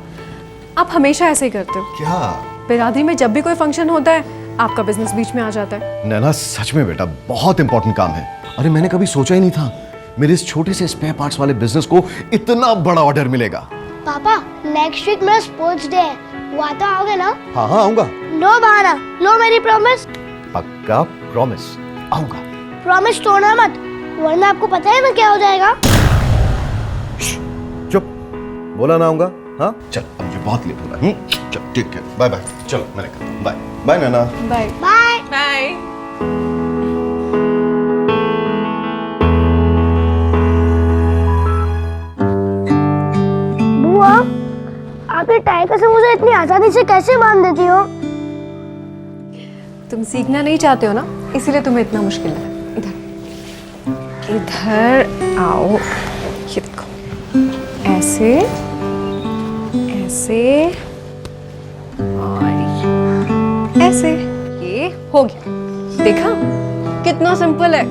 आप हमेशा ऐसे ही करते हो। क्या? बिरादरी में जब भी कोई फंक्शन होता है आपका बिजनेस बीच में आ जाता है। नैना सच में बेटा बहुत इंपॉर्टेंट काम है। अरे मैंने कभी सोचा ही नहीं था मेरे इस छोटे से स्पेयर पार्ट्स वाले बिजनेस को इतना बड़ा ऑर्डर मिलेगा। पापा नेक्स्ट वीक मेरा स्पोर्ट्स डे है, वो आता आओगे ना? हाँ आऊंगा। नो बहाना, लो मेरी प्रॉमिस। पक्का प्रॉमिस आऊंगा। प्रॉमिस तोड़ना मत, वरना आपको पता है ना क्या हो जाएगा। चुप, बोला ना आऊंगा। हाँ चल, अब मुझे बहुत लेट हो रहा है। चल ठीक है, बाय बाय। चलो मैं निकलता हूँ, bye bye Naina. Bye bye bye. बुआ, आप ये टाइगर से मुझे इतनी आसानी से कैसे बांध देती हो? तुम सीखना नहीं चाहते हो ना, इसीलिए तुम्हें इतना मुश्किल है। इधर आओ, ये देखो, ऐसे ऐसे और ऐसे, ये हो गया। देखा कितना सिंपल है।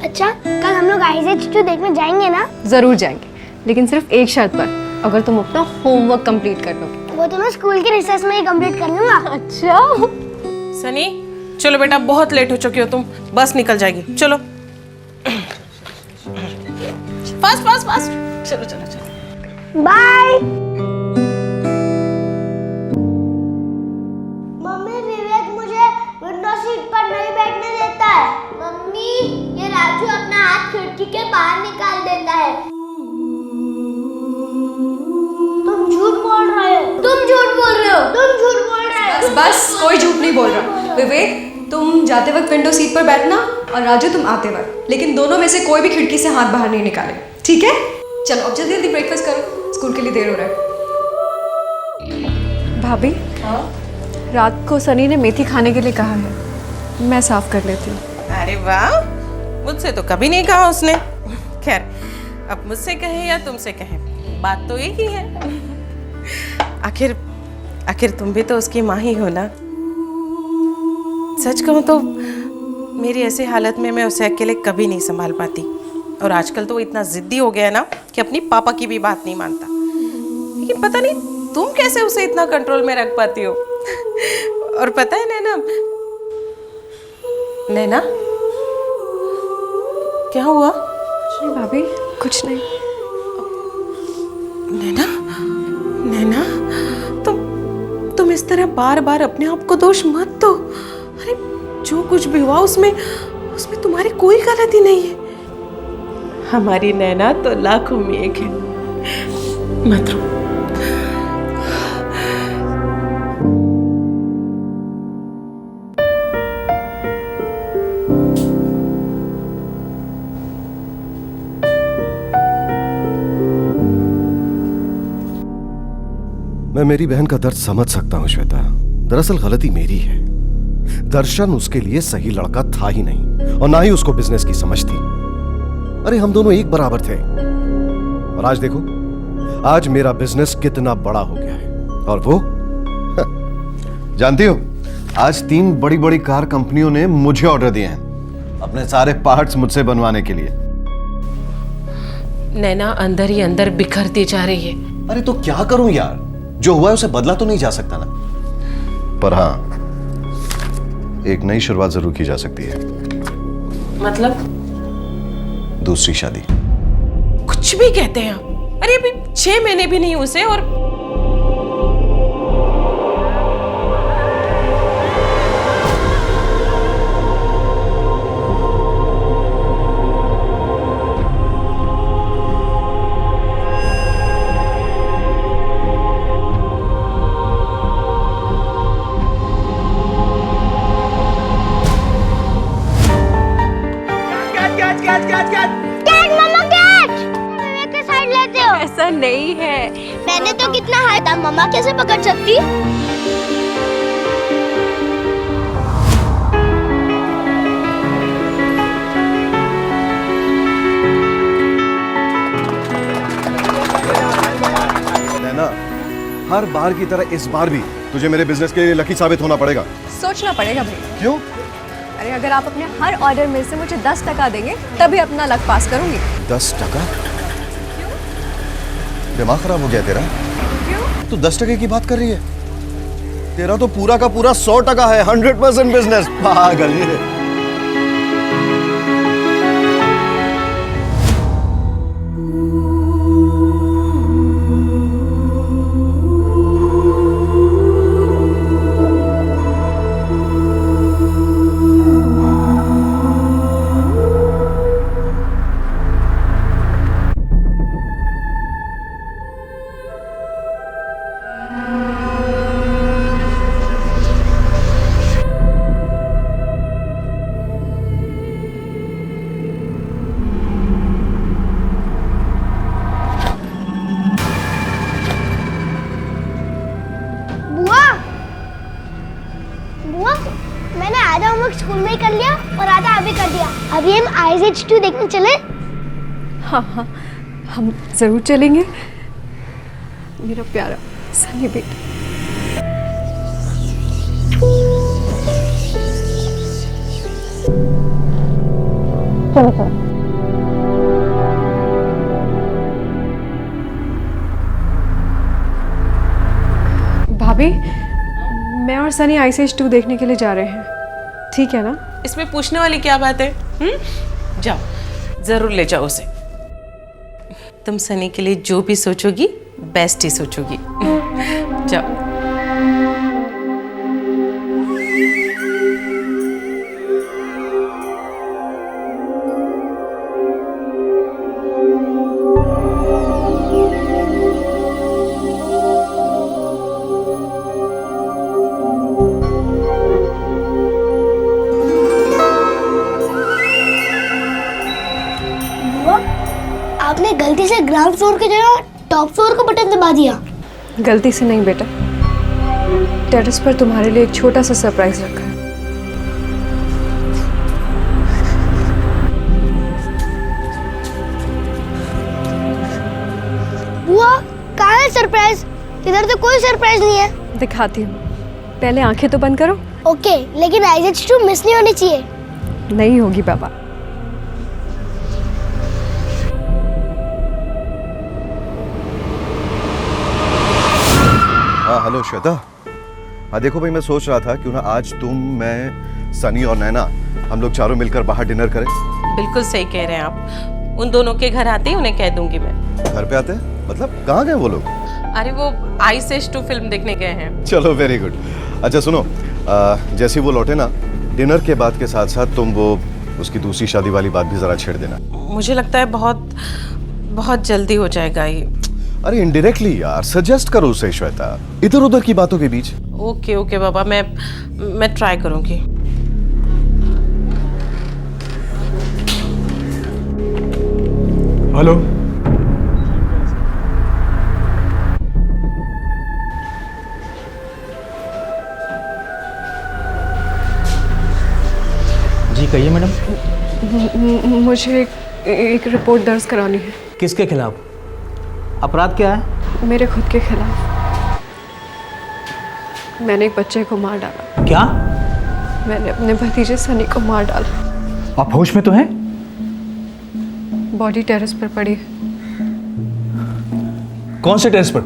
अच्छा कल हम लोग आईजेड देखने जाएंगे ना? जरूर जाएंगे, लेकिन सिर्फ एक शर्त पर, अगर तुम अपना होमवर्क कंप्लीट कर लोगे। वो तो मैं स्कूल के रिसेस में ही कंप्लीट कर लूंगा। अच्छा सनी चलो बेटा, बहुत लेट हो चुकी हो तुम, बस निकल जाएगी। चलो फास्ट फास्ट फास्ट, चलो चलो चलो। बाय। मम्मी विवेक मुझे विंडो सीट पर नहीं बैठने देता है। मम्मी ये राजू अपना हाथ खिड़की के बाहर निकाल देता है। तुम झूठ बोल रहे हो, तुम झूठ बोल रहे हो, तुम झूठ बोल रहे हो। बस कोई झूठ नहीं बोल रहा। विवेक तुम जाते वक्त विंडो सीट पर बैठना और राजू तुम आते वक्त, लेकिन दोनों में से कोई भी खिड़की से हाथ बाहर नहीं निकाले, ठीक है? चलो अब जल्दी जल्दी ब्रेकफास्ट करो, स्कूल के लिए देर हो रहा है। भाभी रात को सनी ने मेथी खाने के लिए कहा है, मैं साफ कर लेती हूँ। अरे वाह, मुझसे तो कभी नहीं कहा उसने। खैर अब मुझसे कहे या तुमसे कहे, बात तो एक ही है। आखिर तुम भी तो उसकी माँ ही हो ना। सच कहूँ तो मेरी ऐसी हालत में मैं उसे अकेले कभी नहीं संभाल पाती, और आजकल तो वो इतना जिद्दी हो गया है ना कि अपनी पापा की भी बात नहीं मानता। लेकिन पता नहीं तुम कैसे उसे इतना कंट्रोल में रख पाती हो। और पता है नैना, नैना क्या हुआ? कुछ नहीं भाभी, कुछ नहीं। नैना नैना तुम इस तरह बार बार अपने आप को दोष मत दो। अरे जो कुछ भी हुआ उसमें तुम्हारी कोई गलती नहीं है। हमारी नैना तो लाखों में एक है। मत रो। मैं मेरी बहन का दर्द समझ सकता हूं श्वेता। दरअसल गलती मेरी है। दर्शन उसके लिए सही लड़का था ही नहीं, और ना ही उसको बिजनेस की समझ थी। अरे हम दोनों एक बराबर थे, और आज देखो, आज मेरा बिजनेस कितना बड़ा हो गया है। और वो जानती हो, आज 3 बड़ी बड़ी कार कंपनियों ने मुझे ऑर्डर दिए हैं अपने सारे पार्ट्स मुझसे बनवाने के लिए। नैना अंदर ही अंदर बिखरती जा रही है। अरे तो क्या करूं यार, जो हुआ है उसे बदला तो नहीं जा सकता ना। पर हाँ, एक नई शुरुआत जरूर की जा सकती है। मतलब? दूसरी शादी। कुछ भी कहते हैं आप। अरे अभी 6 महीने भी नहीं उसे, और ऐसा नहीं है। मैंने तो कितना हाथ था, मम्मा कैसे पकड़ सकती? नैना, हर बार की तरह इस बार भी तुझे मेरे बिजनेस के लिए लकी साबित होना पड़ेगा। सोचना पड़ेगा भाई। क्यों? अरे अगर आप अपने हर ऑर्डर में से मुझे 10% देंगे तभी अपना लक पास करूंगी। 10%? दिमाग खराब हो गया तेरा? क्यों? तू 10% की बात कर रही है? तेरा तो पूरा का पूरा 100% है, 100% बिजनेस। पागल ये। मैंने आधा होमवर्क स्कूल में ही कर लिया और आधा अभी कर दिया। अभी हम ISH2 देखने चले? हाँ हाँ, हम जरूर चलेंगे मेरा प्यारा सनी बेटा। चलो चलो। भाभी, मैं और सनी ISH2 देखने के लिए जा रहे हैं, ठीक है ना? इसमें पूछने वाली क्या बात है? जाओ, जरूर ले जाओ उसे। तुम सनी के लिए जो भी सोचोगी बेस्ट ही सोचोगी। जाओ। आपने गलती से ग्राउंड फ्लोर की जगह टॉप फ्लोर का बटन दबा दिया। गलती से नहीं बेटा, टेरेस पर तुम्हारे लिए एक छोटा सा सरप्राइज रखा है। बुआ, कहाँ है सरप्राइज? इधर तो कोई सरप्राइज नहीं है। दिखाती हूँ, पहले आंखें तो बंद करो। ओके, लेकिन ISH2 मिस नहीं होनी चाहिए। नहीं होगी बाबा। हेलो श्वेता। हाँ देखो भाई, मैं सोच रहा था क्यों ना आज तुम, मैं, सनी और नैना हम लोग चारों मिलकर बाहर डिनर करें। बिल्कुल सही कह रहे हैं आप। उन दोनों के घर आते ही उन्हें कह दूंगी मैं। घर पे आते? मतलब कहाँ गए वो लोग? अरे वो ISH2 फिल्म देखने गए हैं। चलो वेरी गुड। अच्छा सुनो, जैसे वो लौटे ना, डिनर के बाद के साथ साथ तुम वो उसकी दूसरी शादी वाली बात भी जरा छेड़ देना। मुझे लगता है बहुत बहुत जल्दी हो जाएगा ये। अरे इनडायरेक्टली यार, सजेस्ट करो उसे श्वेता, इधर उधर की बातों के बीच। ओके ओके बाबा, मैं ट्राई करूंगी। हेलो। जी कहिए मैडम। मुझे एक रिपोर्ट दर्ज करानी है। किसके खिलाफ? अपराध क्या है? मेरे खुद के खिलाफ। मैंने एक बच्चे को मार डाला। क्या? मैंने अपने भतीजे सनी को मार डाला। आप होश में तो हैं? बॉडी टेरेस पर पड़ी है। कौन से टेरेस पर?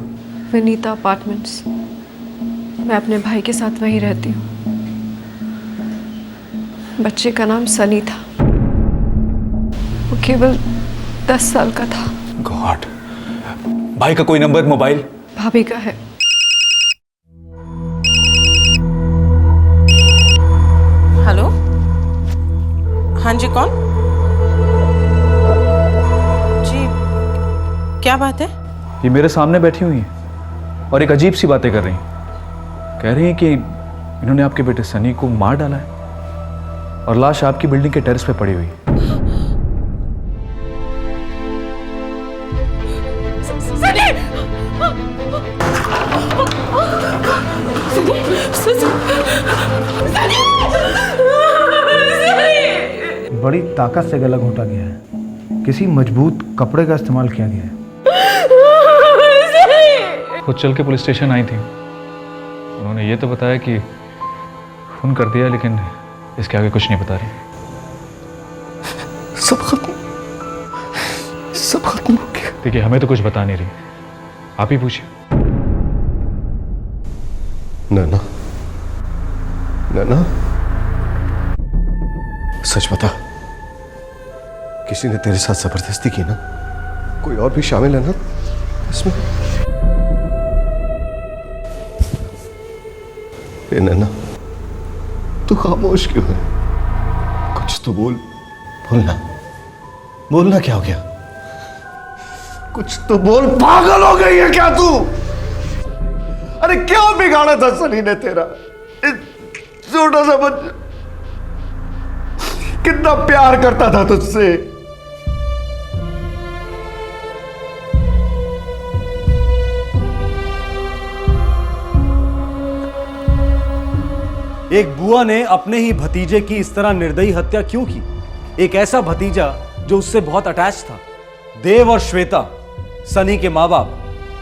विनीता अपार्टमेंट्स। मैं अपने भाई के साथ वहीं रहती हूँ। बच्चे का नाम सनी था। वो केवल 10 साल का था। गॉड। भाई का कोई नंबर, मोबाइल? भाभी का है। हेलो, हाँ जी, कौन? जी, क्या बात है? ये मेरे सामने बैठी हुई हैं और एक अजीब सी बातें कर रही हैं। कह रही हैं कि इन्होंने आपके बेटे सनी को मार डाला है और लाश आपकी बिल्डिंग के टेरेस पे पड़ी हुई है। बड़ी ताकत से गला घोटा गया है। किसी मजबूत कपड़े का इस्तेमाल किया गया है। खुद चल के पुलिस स्टेशन आई थी। उन्होंने ये तो बताया कि खून कर दिया, लेकिन इसके आगे कुछ नहीं बता रही? सब खत्म हो गया। देखिए, हमें तो कुछ बता नहीं रही, आप ही पूछिए। नैना, नैना, सच बता, किसी ने तेरे साथ जबरदस्ती की ना? कोई और भी शामिल है ना इसमें? ए नैना, तू खामोश क्यों है? कुछ तो बोल। बोलना क्या हो गया? कुछ तो बोल। पागल हो गई है क्या तू? अरे क्या बिगाड़ा था सनी ने तेरा? छोटा सा बच्चा कितना प्यार करता था तुझसे। एक बुआ ने अपने ही भतीजे की इस तरह निर्दयी हत्या क्यों की? एक ऐसा भतीजा जो उससे बहुत अटैच था। देव और श्वेता, सनी के मां बाप,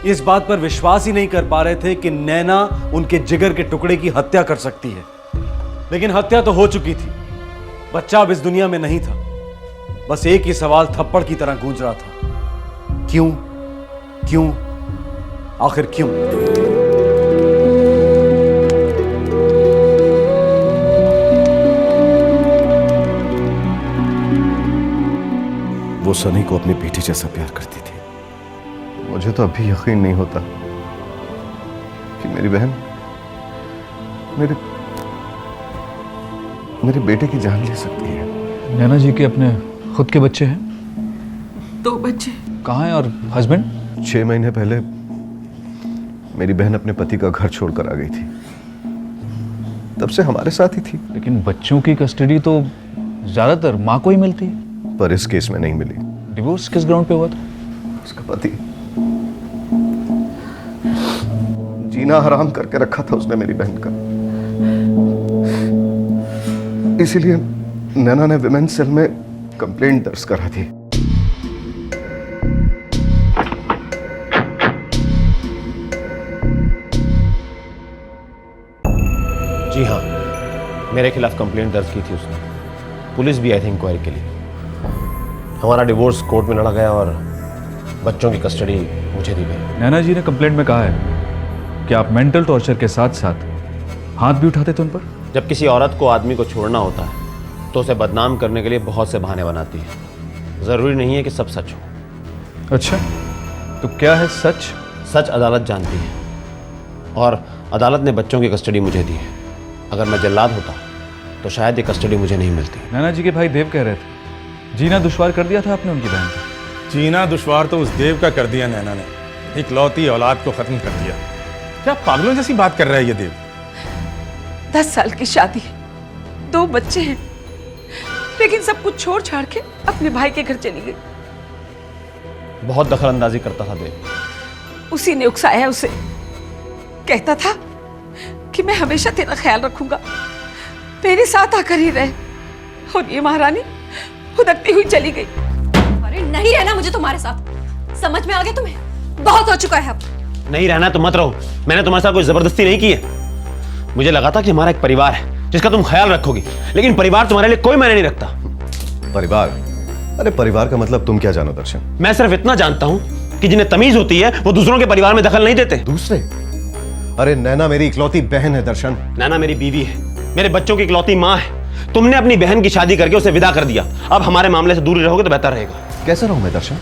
इस बात पर विश्वास ही नहीं कर पा रहे थे कि नैना उनके जिगर के टुकड़े की हत्या कर सकती है। लेकिन हत्या तो हो चुकी थी। बच्चा अब इस दुनिया में नहीं था। बस एक ही सवाल थप्पड़ की तरह गूंज रहा था, क्यों? क्यों? आखिर क्यों? वो सनी को अपनी बेटी जैसा प्यार करती थी। मुझे तो अभी यकीन नहीं होता कि मेरी बहन मेरे बेटे की जान ले सकती है। नैना जी के अपने खुद के बच्चे हैं? 2 बच्चे। कहाँ हैं? और हस्बैंड? 6 महीने पहले मेरी बहन अपने पति का घर छोड़कर आ गई थी। तब से हमारे साथ ही थी। लेकिन बच्चों की कस्टडी तो ज्यादातर माँ को ही मिलती है। पर इस केस में नहीं मिली। डिवोर्स किस ग्राउंड पे हुआ था? उसका पति जीना हराम करके रखा था उसने मेरी बहन का। इसीलिए नैना ने विमेंस सेल में कंप्लेंट दर्ज करा दी। जी हाँ, मेरे खिलाफ कंप्लेंट दर्ज की थी उसने। पुलिस भी आई थी इंक्वायरी के लिए। हमारा डिवोर्स कोर्ट में लड़ा गया और बच्चों की कस्टडी मुझे दी गई। नैना जी ने कंप्लेंट में कहा है कि आप मेंटल टॉर्चर के साथ साथ हाथ भी उठाते थे उन पर। जब किसी औरत को आदमी को छोड़ना होता है तो उसे बदनाम करने के लिए बहुत से बहाने बनाती है। जरूरी नहीं है कि सब सच हो। अच्छा, तो क्या है सच? सच अदालत जानती है और अदालत ने बच्चों की कस्टडी मुझे दी है। अगर मैं जल्लाद होता तो शायद ये कस्टडी मुझे नहीं मिलती। नैना जी के भाई देव कह रहे थे जीना दुश्वार कर दिया था आपने उनकी बहन को। जीना दुश्वार तो उस देव का कर दिया नैना ने। इकलौती औलाद को खत्म कर दिया। क्या पागलों जैसी बात कर रहा है ये देव? 10 साल की शादी, 2 बच्चे हैं, लेकिन सब कुछ छोड़ छाड़ के अपने भाई के घर चली गई। बहुत दखलंदाजी करता था देव। उसी ने उकसाया उसे। कहता था कि मैं हमेशा तेरा ख्याल रखूंगा, मेरे साथ आकर ही रहे। और ये महारानी हुदकती हुई चली गई। अरे नहीं रहना मुझे तुम्हारे साथ। समझ में आ गया तुम्हें? बहुत हो चुका है अब। नहीं रहना तो मत रहो। मैंने तुम्हारे साथ कोई जबरदस्ती नहीं की है। मुझे लगा था कि हमारा एक परिवार है जिसका तुम ख्याल रखोगी, लेकिन परिवार तुम्हारे लिए कोई मायने नहीं रखता। परिवार? अरे परिवार का मतलब तुम क्या जानो दर्शन? मैं सिर्फ इतना जानता हूं कि जिन्हें तमीज होती है वो दूसरों के परिवार में दखल नहीं देते। दूसरे? अरे नैना मेरी इकलौती बहन है दर्शन। नैना मेरी बीवी है, मेरे बच्चों की इकलौती माँ है। तुमने अपनी बहन की शादी करके उसे विदा कर दिया। अब हमारे मामले से दूर रहोगे तो बेहतर रहेगा। कैसे रहूं मैं दर्शन?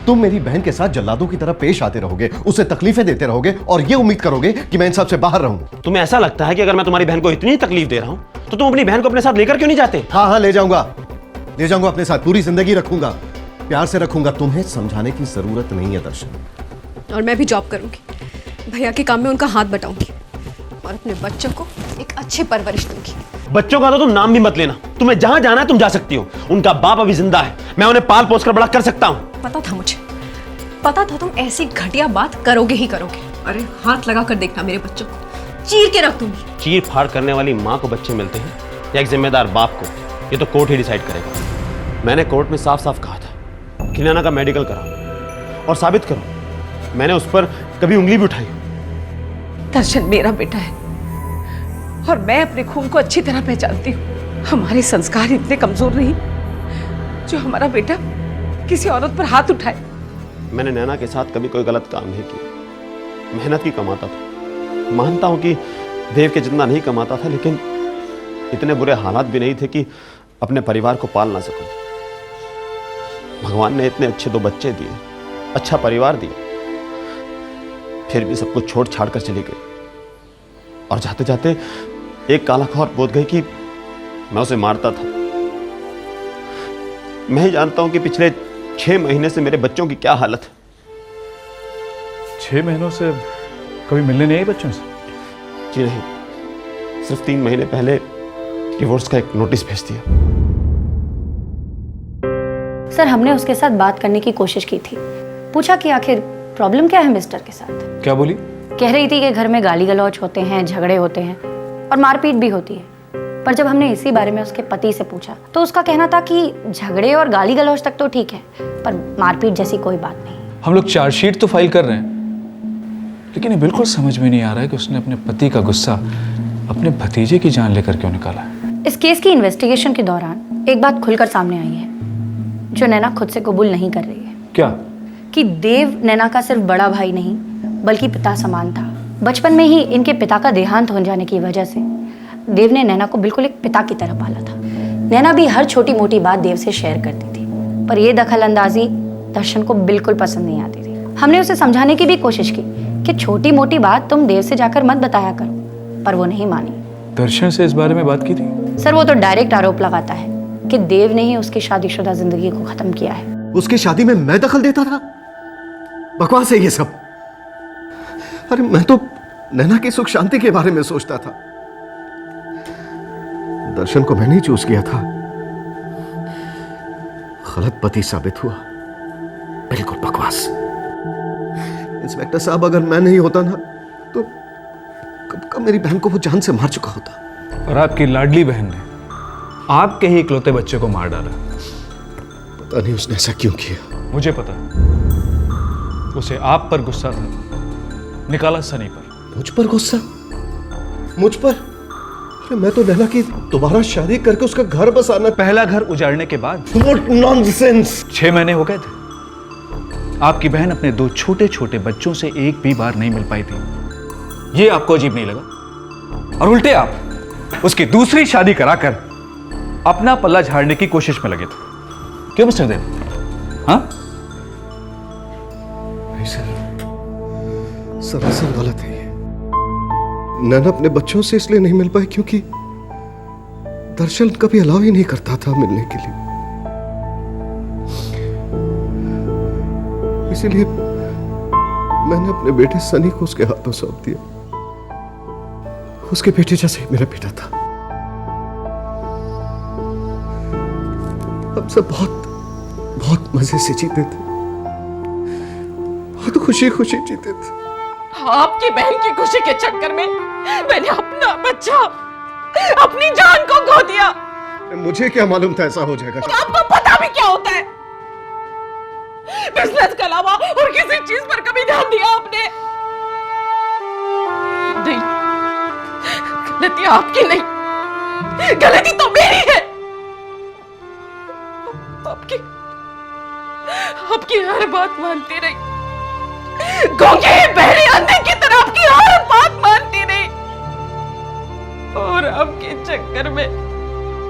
तुम मेरी बहन के साथ जल्लादों की तरह पेश आते रहोगे, उसे तकलीफें देते रहोगे और ये उम्मीद करोगे कि मैं इन सब से बाहर रहूंगा। तुम्हें ऐसा लगता है कि अगर मैं तुम्हारी बहन को इतनी तकलीफ दे रहा हूं तो तुम अपनी बहन को अपने साथ लेकर क्यों नहीं जाते? हाँ ले जाऊंगा अपने साथ। पूरी जिंदगी रखूंगा, प्यार से रखूंगा। तुम्हें समझाने की जरूरत नहीं है दर्शन। और मैं भी जॉब करूंगी, भैया के काम में उनका हाथ बटाऊंगी और अपने बच्चों को एक अच्छी परवरिश दूंगी। बच्चों का तो तुम नाम भी मत लेना। तुम्हें जहां जाना है तुम जा सकती हो। उनका बाप अभी जिंदा है, मैं उन्हें पाल पोस कर बड़ा कर सकता हूं। पता था मुझे, पता था तुम ऐसी घटिया बात करोगे ही करोगे। अरे हाथ लगा कर देखना, मेरे बच्चों को चीर के रख दूंगी। चीर फाड़ करने वाली माँ को बच्चे मिलते हैं या एक जिम्मेदार बाप को, ये तो कोर्ट ही डिसाइड करेगा। मैंने कोर्ट में साफ साफ कहा था कि नैना का मेडिकल कराओ और साबित करो मैंने उस पर कभी उंगली भी उठाई। दर्शन मेरा बेटा है और मैं अपने खून को अच्छी तरह पहचानती हूँ। हमारे संस्कार इतने कमजोर नहीं जो हमारा बेटा किसी औरत पर हाथ उठाए। मैंने नैना के साथ कभी कोई गलत काम नहीं किया। मेहनत की कमाता था। मानता हूं कि देव के जितना नहीं कमाता था, लेकिन इतने बुरे हालात भी नहीं थे कि अपने परिवार को पाल ना सकूं। भगवान ने इतने अच्छे 2 बच्चे दिए, अच्छा परिवार दिया, फिर भी सब कुछ छोड़ छाड़ कर चली गई। और जाते जाते एक काला खौर बोध गई कि मैं उसे मारता था। मैं ही जानता हूं कि पिछले 6 महीने से मेरे बच्चों की क्या हालत है। 6 महीनों से कभी मिलने नहीं आई बच्चों से? जी नहीं, सिर्फ 3 महीने पहले डिवोर्स का एक नोटिस भेज दिया। सर, हमने उसके साथ बात करने की कोशिश की थी। पूछा कि आखिर प्रॉब्लम क्या है मिस्टर के साथ। क्या बोली? कह रही थी कि घर में गाली गलौज होते हैं, झगड़े होते हैं और मारपीट भी होती है। पर जब हमने इसी बारे में उसके पति से पूछा तो उसका कहना था कि झगड़े और गाली गलौज तक तो ठीक है, पर मारपीट जैसी कोई बात नहीं। हम लोग चार्जशीट तो फाइल कर रहे हैं, लेकिन ये बिल्कुल समझ में नहीं आ रहा है कि उसने अपने पति का गुस्सा अपने भतीजे की जान लेकर क्यों निकाला है। इस केस की इन्वेस्टिगेशन के दौरान एक बात खुलकर सामने आई है जो नैना खुद से कबूल नहीं कर रही है। क्या? कि देव नैना का सिर्फ बड़ा भाई नहीं बल्कि पिता समान था। बचपन में ही इनके पिता का देहांत हो जाने की वजह से देव ने नैना को बिल्कुल एक पिता की तरह पाला था। नैना भी हर छोटी मोटी बात देव से शेयर करती थी, पर यह दखल अंदाजी दर्शन को बिल्कुल पसंद नहीं आती थी। हमने उसे समझाने की भी कोशिश की कि छोटी मोटी बात तुम देव से जाकर मत बताया करो, पर वो नहीं मानी। दर्शन से इस बारे में बात की थी? सर, वो तो डायरेक्ट आरोप लगाता है कि देव ने ही उसकी शादीशुदा जिंदगी को खत्म किया है। उसकी शादी में मैं दखल देता था? बकवास है ये सब। अरे मैं तो नैना की सुख शांति के बारे में सोचता था। दर्शन को मैंने ही चूज किया था। गलत पति साबित हुआ। बिल्कुल बकवास। इंस्पेक्टर साहब, अगर मैं नहीं होता ना तो कब कब मेरी बहन को वो जान से मार चुका होता। और आपकी लाडली बहन ने आपके ही इकलौते बच्चे को मार डाला। पता नहीं उसने ऐसा क्यों किया। मुझे पता है। उसे आप पर गुस्सा था, निकाला सनी पर। मुझ पर गुस्सा? मुझ पर? अरे मैं तो नैना की दोबारा शादी करके उसका घर बसाना। पहला घर उजाड़ने के बाद? What nonsense! 6 महीने हो गए थे। आपकी बहन अपने 2 छोटे छोटे बच्चों से एक भी बार नहीं मिल पाई थी। ये आपको अजीब नहीं लगा? और उल्टे आप उसकी दूसरी शादी कराकर अपना पल्ला झाड़ने की कोशिश में लगे थे। क्यों मिस्टर देव? हाँ? नहीं सर, सरासर गलत है ये। नैना अपने बच्चों से इसलिए नहीं मिल पाई क्योंकि दर्शन कभी अलाउ ही नहीं करता था मिलने के लिए। इसीलिए मैंने अपने बेटे सनी को उसके हाथों सौंप दिया। उसके बेटे जैसे ही मेरा बेटा था। हम सब बहुत मजे से जीते थे, बहुत खुशी खुशी जीते थे। आपकी बहन की खुशी के चक्कर में मैंने अपना बच्चा, अपनी जान को खो दिया। मुझे क्या मालूम था ऐसा हो जाएगा। आपको पता भी क्या होता है? बिजनेस के अलावा और किसी चीज पर कभी ध्यान दिया आपने? नहीं, गलती आपकी नहीं, गलती तो मेरी है। आपकी हर बात मानती रही, गूंगे बहरे अंधे की तरह आपकी हर बात मानती रही, और आपके चक्कर में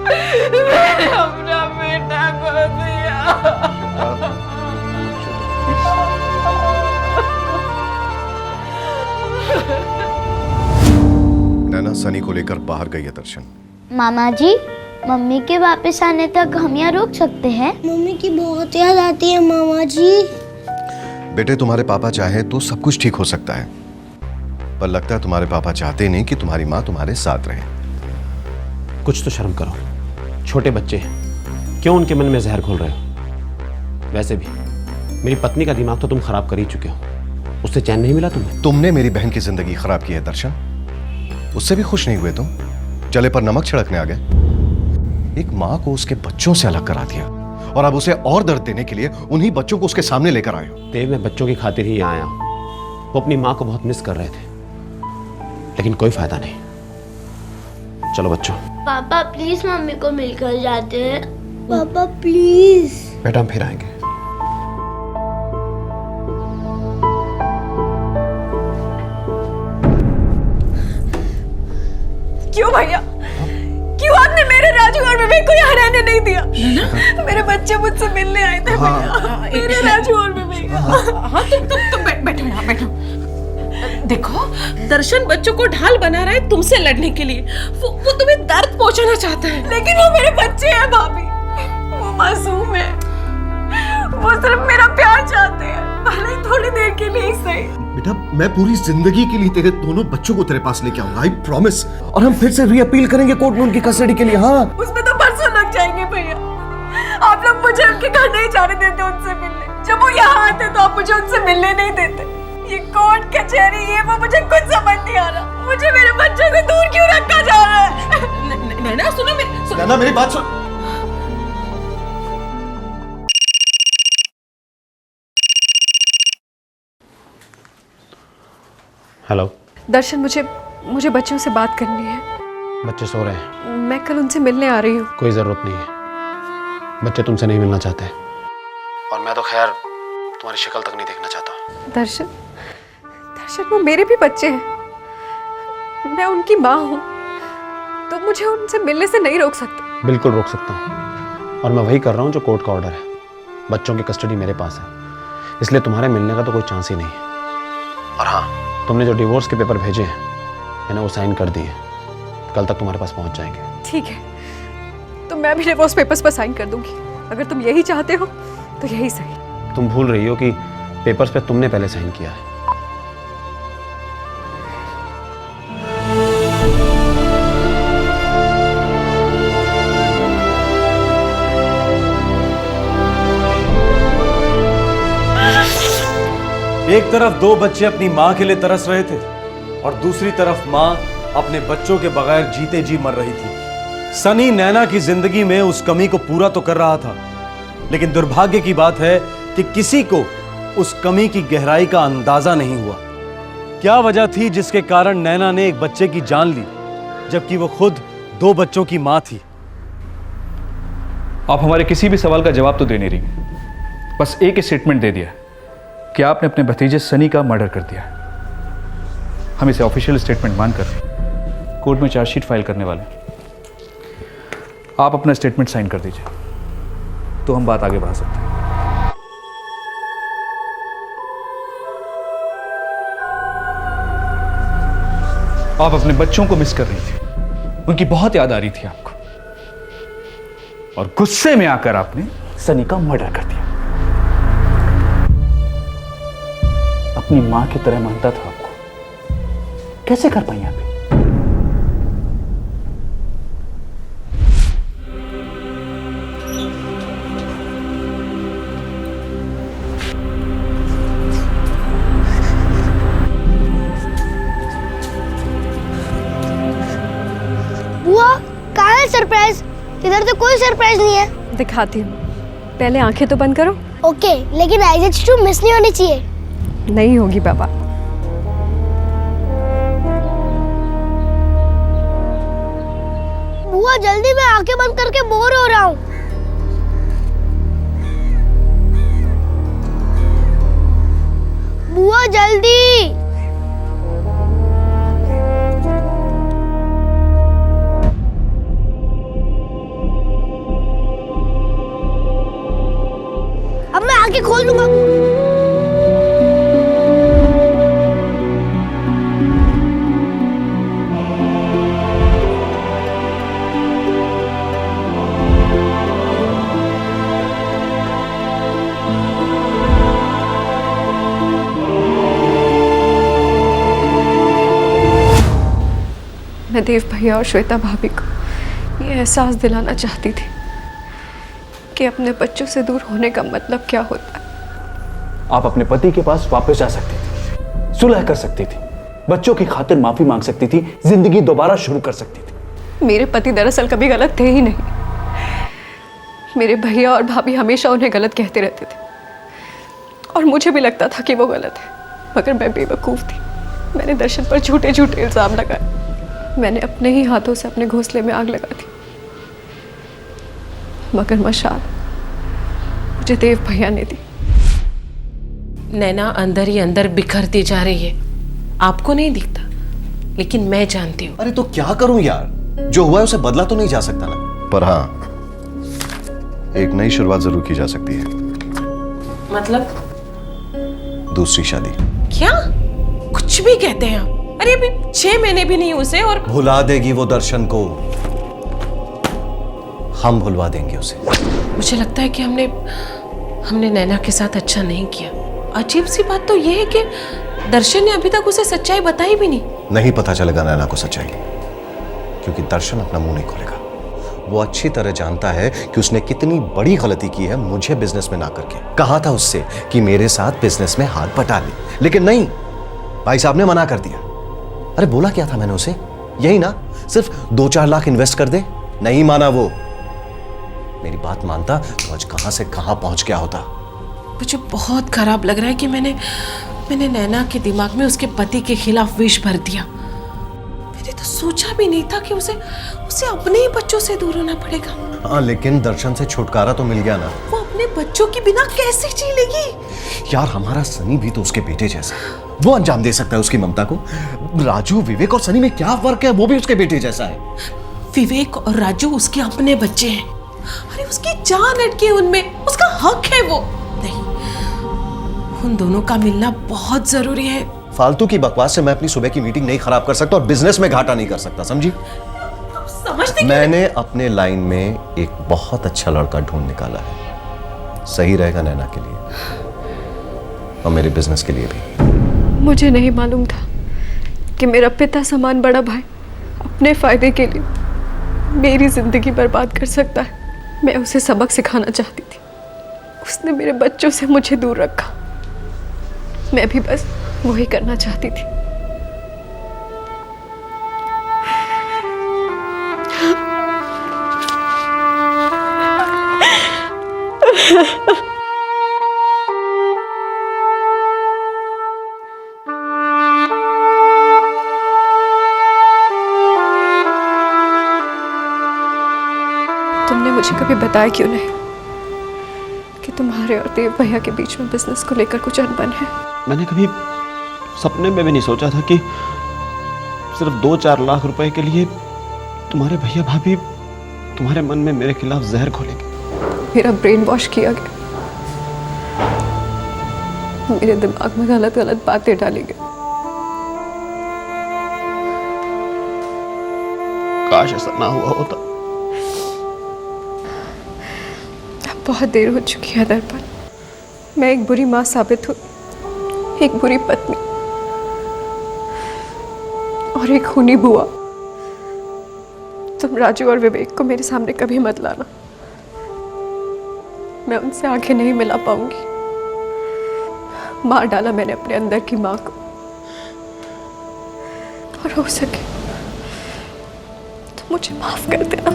मैंने अपना बेटा खो दिया। नैना सनी को लेकर बाहर गई है दर्शन। मामा जी, मम्मी के वापस आने तक हम यहाँ रुक सकते हैं? मम्मी की बहुत याद आती है मामा जी। बेटे, तुम्हारे पापा चाहे तो सब कुछ ठीक हो सकता है, पर लगता है तुम्हारे पापा चाहते नहीं कि तुम्हारी माँ तुम्हारे साथ रहे। कुछ तो शर्म करो, छोटे बच्चे हैं, क्यों उनके मन में जहर घोल रहे हो? वैसे भी मेरी पत्नी का दिमाग तो तुम खराब कर ही चुके हो। उससे चैन नहीं मिला तुम्हें? तुमने मेरी बहन की जिंदगी खराब की है दर्शन। उससे भी खुश नहीं हुए तुम? जले पर नमक छिड़कने आ गए। एक माँ को उसके बच्चों से अलग करा दिया और अब उसे और दर्द देने के लिए उन्हीं बच्चों को उसके सामने लेकर आए हो। देव, मैं बच्चों की खातिर ही आया हूं। वो अपनी माँ को बहुत मिस कर रहे थे, लेकिन कोई फायदा नहीं। चलो बच्चों, पापा प्लीज मम्मी को मिलकर जाते हैं। पापा प्लीज। बेटा हम फिर आएंगे। क्यों भैया, क्यों आपने मेरे राजू और विवेक को यहाँ रहने नहीं दिया? मेरे बच्चे मुझसे मिलने आए थे भैया, मेरे राजू और विवेक। हाँ तुम बैठो यहाँ बैठो। देखो दर्शन बच्चों को ढाल बना रहा है तुमसे लड़ने के लिए। वो तुम्हें दर्द पहुंचाना चाहता है। लेकिन वो मेरे बच्चे हैं भाभी, वो मासूम है, वो सिर्फ मेरा प्यार चाहते हैं, भले ही थोड़ी देर के लिए ही सही। बेटा मैं पूरी जिंदगी के लिए तेरे दोनों बच्चों को तेरे पास लेके आऊंगा, आई प्रॉमिस। और हम फिर से रीअपील करेंगे कोर्ट में उनकी कस्टडी के लिए। हाँ उसमें तो परसों लग जाएंगे भैया। आप लोग मुझे उनके घर नहीं जाने देते उनसे मिलने। जब वो यहाँ आते तो आप मुझे उनसे मिलने नहीं देते। ये कोर्ट कचहरी ये वो मुझे कुछ समझ नहीं आ रहा। मुझे मेरे बच्चों से दूर क्यों रखा जा रहा है? नैना सुनो नैना मेरी बात सुन। हेलो दर्शन, मुझे बच्चों से बात करनी है। बच्चे सो रहे हैं। मैं कल उनसे मिलने आ रही हूँ। कोई जरूरत नहीं है, बच्चे तुमसे नहीं मिलना चाहते। और मैं तो खैर तुम्हारी शक्ल तक नहीं देखना चाहता। दर्शन वो मेरे भी बच्चे हैं, मैं उनकी माँ हूँ, तो मुझे उनसे मिलने से नहीं रोक सकते। बिल्कुल रोक सकता हूँ, और मैं वही कर रहा हूँ जो कोर्ट का ऑर्डर है। बच्चों की कस्टडी मेरे पास है, इसलिए तुम्हारे मिलने का तो कोई चांस ही नहीं है। और हाँ, तुमने जो डिवोर्स के पेपर भेजे हैं मैंने वो साइन कर दिए, कल तक तुम्हारे पास पहुंच जाएंगे। ठीक है, तो मैं भी डिवोर्स पेपर्स पर साइन कर दूंगी। अगर तुम यही चाहते हो तो यही सही। तुम भूल रही हो कि पेपर्स पे तुमने पहले साइन किया है। एक तरफ दो बच्चे अपनी मां के लिए तरस रहे थे और दूसरी तरफ मां अपने बच्चों के बगैर जीते जी मर रही थी। सनी नैना की जिंदगी में उस कमी को पूरा तो कर रहा था, लेकिन दुर्भाग्य की बात है कि किसी को उस कमी की गहराई का अंदाजा नहीं हुआ। क्या वजह थी जिसके कारण नैना ने एक बच्चे की जान ली, जबकि वो खुद दो बच्चों की मां थी? आप हमारे किसी भी सवाल का जवाब तो दे नहीं रही, बस एक स्टेटमेंट दे दिया कि आपने अपने भतीजे सनी का मर्डर कर दिया। हम इसे ऑफिशियल स्टेटमेंट मानकर कोर्ट में चार्जशीट फाइल करने वाले हैं। आप अपना स्टेटमेंट साइन कर दीजिए तो हम बात आगे बढ़ा सकते हैं। आप अपने बच्चों को मिस कर रही थी, उनकी बहुत याद आ रही थी आपको, और गुस्से में आकर आपने सनी का मर्डर कर दिया। अपनी मां की तरह मानता था आपको, कैसे कर पाई आप? बुआ कहाँ है सरप्राइज? इधर तो कोई सरप्राइज नहीं है। दिखाती हूँ, पहले आंखें तो बंद करो। ओके, लेकिन IZ2 मिस नहीं होनी चाहिए। नहीं होगी बाबा। बुआ जल्दी, मैं आंखें बंद करके बोर हो रहा हूँ। बुआ जल्दी। अब मैं आंखें खोल दूंगा। मैं देव भैया और श्वेता भाभी को ये एहसास दिलाना चाहती थी कि अपने बच्चों से दूर होने का मतलब क्या होता है। आप अपने पति के पास वापस जा सकती थी, सुलह कर सकती थी, बच्चों की खातिर माफी मांग सकती थी, जिंदगी दोबारा शुरू कर सकती थी। मेरे पति दरअसल कभी गलत थे ही नहीं। मेरे भैया और भाभी हमेशा उन्हें गलत कहते रहते थे और मुझे भी लगता था कि वो गलत है, मगर मैं बेवकूफ़ थी। मैंने दर्शन पर झूठे झूठे इल्जाम लगाए। मैंने अपने ही हाथों से अपने घोंसले में आग लगा दी, मगर मशाल मुझे देव भैया ने दी। नैना अंदर ही अंदर बिखरती जा रही है, आपको नहीं दिखता, लेकिन मैं जानती हूँ। अरे तो क्या करूं यार, जो हुआ है उसे बदला तो नहीं जा सकता ना। पर हाँ, एक नई शुरुआत जरूर की जा सकती है। मतलब? दूसरी शादी। क्या कुछ भी कहते हैं आप? अरे अभी 6 महीने भी नहीं उसे, और भुला देगी वो दर्शन को, हम भुलवा देंगे उसे। मुझे लगता है कि हमने नैना के साथ अच्छा नहीं किया। अजीब सी बात तो यह है कि दर्शन ने अभी तक उसे सच्चाई बताई भी नहीं पता चलेगा नैना को सच्चाई, क्योंकि दर्शन अपना मुंह नहीं खोलेगा। वो अच्छी तरह जानता है कि उसने कितनी बड़ी गलती की है मुझे बिजनेस में ना करके। कहा था उससे कि मेरे साथ बिजनेस में हाथ बटा ले, लेकिन नहीं, भाई साहब ने मना कर दिया। अरे बोला क्या था मैंने उसे, यही ना, सिर्फ 2-4 लाख इन्वेस्ट कर दे। नहीं माना वो। मेरी बात मानता तो आज कहां से कहां पहुंच गया होता। मुझे बहुत खराब लग रहा है कि मैंने नैना के दिमाग में उसके पति के खिलाफ विष भर दिया। मैंने तो सोचा भी नहीं था कि उसे अपने ही बच्चों से दूर होना पड़ेगा। हाँ, लेकिन दर्शन से छुटकारा तो मिल गया ना। वो अपने बच्चों के बिना कैसे जी लेगी? यार हमारा सनी भी तो उसके बेटे जैसा है, वो अंजाम दे सकता है उसकी ममता को। राजू, विवेक और सनी में क्या फर्क है? वो भी उसके बेटे जैसा है। विवेक और राजू उसके अपने बच्चे हैं। अरे उसकी जान अटकी है उनमें, उसका हक है वो। नहीं, उन दोनों का मिलना बहुत जरूरी है। फालतू की बकवास से मैं अपनी सुबह की मीटिंग नहीं खराब कर सकता और बिजनेस में घाटा नहीं कर सकता, समझी? मैंने अपने लाइन में एक बहुत अच्छा लड़का ढूंढ निकाला है, सही रहेगा नैना के लिए और मेरे बिजनेस के लिए भी। मुझे नहीं मालूम था कि मेरा पिता समान बड़ा भाई अपने फायदे के लिए मेरी जिंदगी बर्बाद कर सकता है। मैं उसे सबक सिखाना चाहती थी, उसने मेरे बच्चों से मुझे दूर रखा। मैं भी बस वही करना चाहती थी। तुमने मुझे कभी बताया क्यों नहीं कि तुम्हारे और देव भैया के बीच में बिजनेस को लेकर कुछ अनबन है? मैंने कभी सपने में भी नहीं सोचा था कि सिर्फ 2-4 लाख रुपए के लिए तुम्हारे भैया भाभी तुम्हारे मन में मेरे खिलाफ जहर घोलेंगे। मेरा ब्रेन वॉश किया गया, मेरे दिमाग में गलत गलत बातें डाली गई। काश ऐसा ना हुआ होता। अब बहुत देर हो चुकी है दर्पण। मैं एक बुरी माँ साबित हुई, एक बुरी पत्नी और एक खूनी बुआ। तुम राजू और विवेक को मेरे सामने कभी मत लाना, मैं उनसे आंखें नहीं मिला पाऊंगी। मार डाला मैंने अपने अंदर की माँ को, और हो सके तो मुझे माफ कर देना।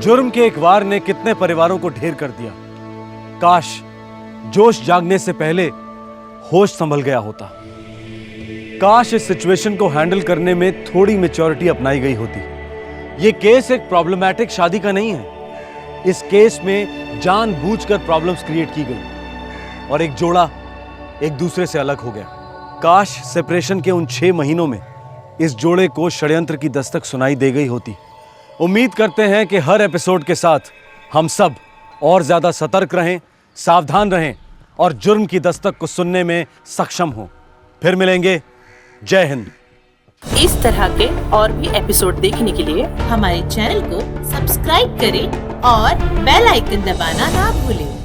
जुर्म के एक वार ने कितने परिवारों को ढेर कर दिया। काश जोश जागने से पहले होश संभल गया होता। काश इस सिचुएशन को हैंडल करने में थोड़ी मैच्योरिटी अपनाई गई होती। यह केस एक प्रॉब्लमैटिक शादी का नहीं है। इस केस में जानबूझकर प्रॉब्लम्स क्रिएट की गई और एक जोड़ा एक दूसरे से अलग हो गया। काश सेपरेशन के उन 6 महीनों में इस जोड़े को षड्यंत्र की दस्तक सुनाई दे गई होती। उम्मीद करते हैं कि हर एपिसोड के साथ हम सब और ज्यादा सतर्क रहें, सावधान रहें और जुर्म की दस्तक को सुनने में सक्षम हों। फिर मिलेंगे। जय हिंद। इस तरह के और भी एपिसोड देखने के लिए हमारे चैनल को सब्सक्राइब करें और बेल आइकन दबाना ना भूलें।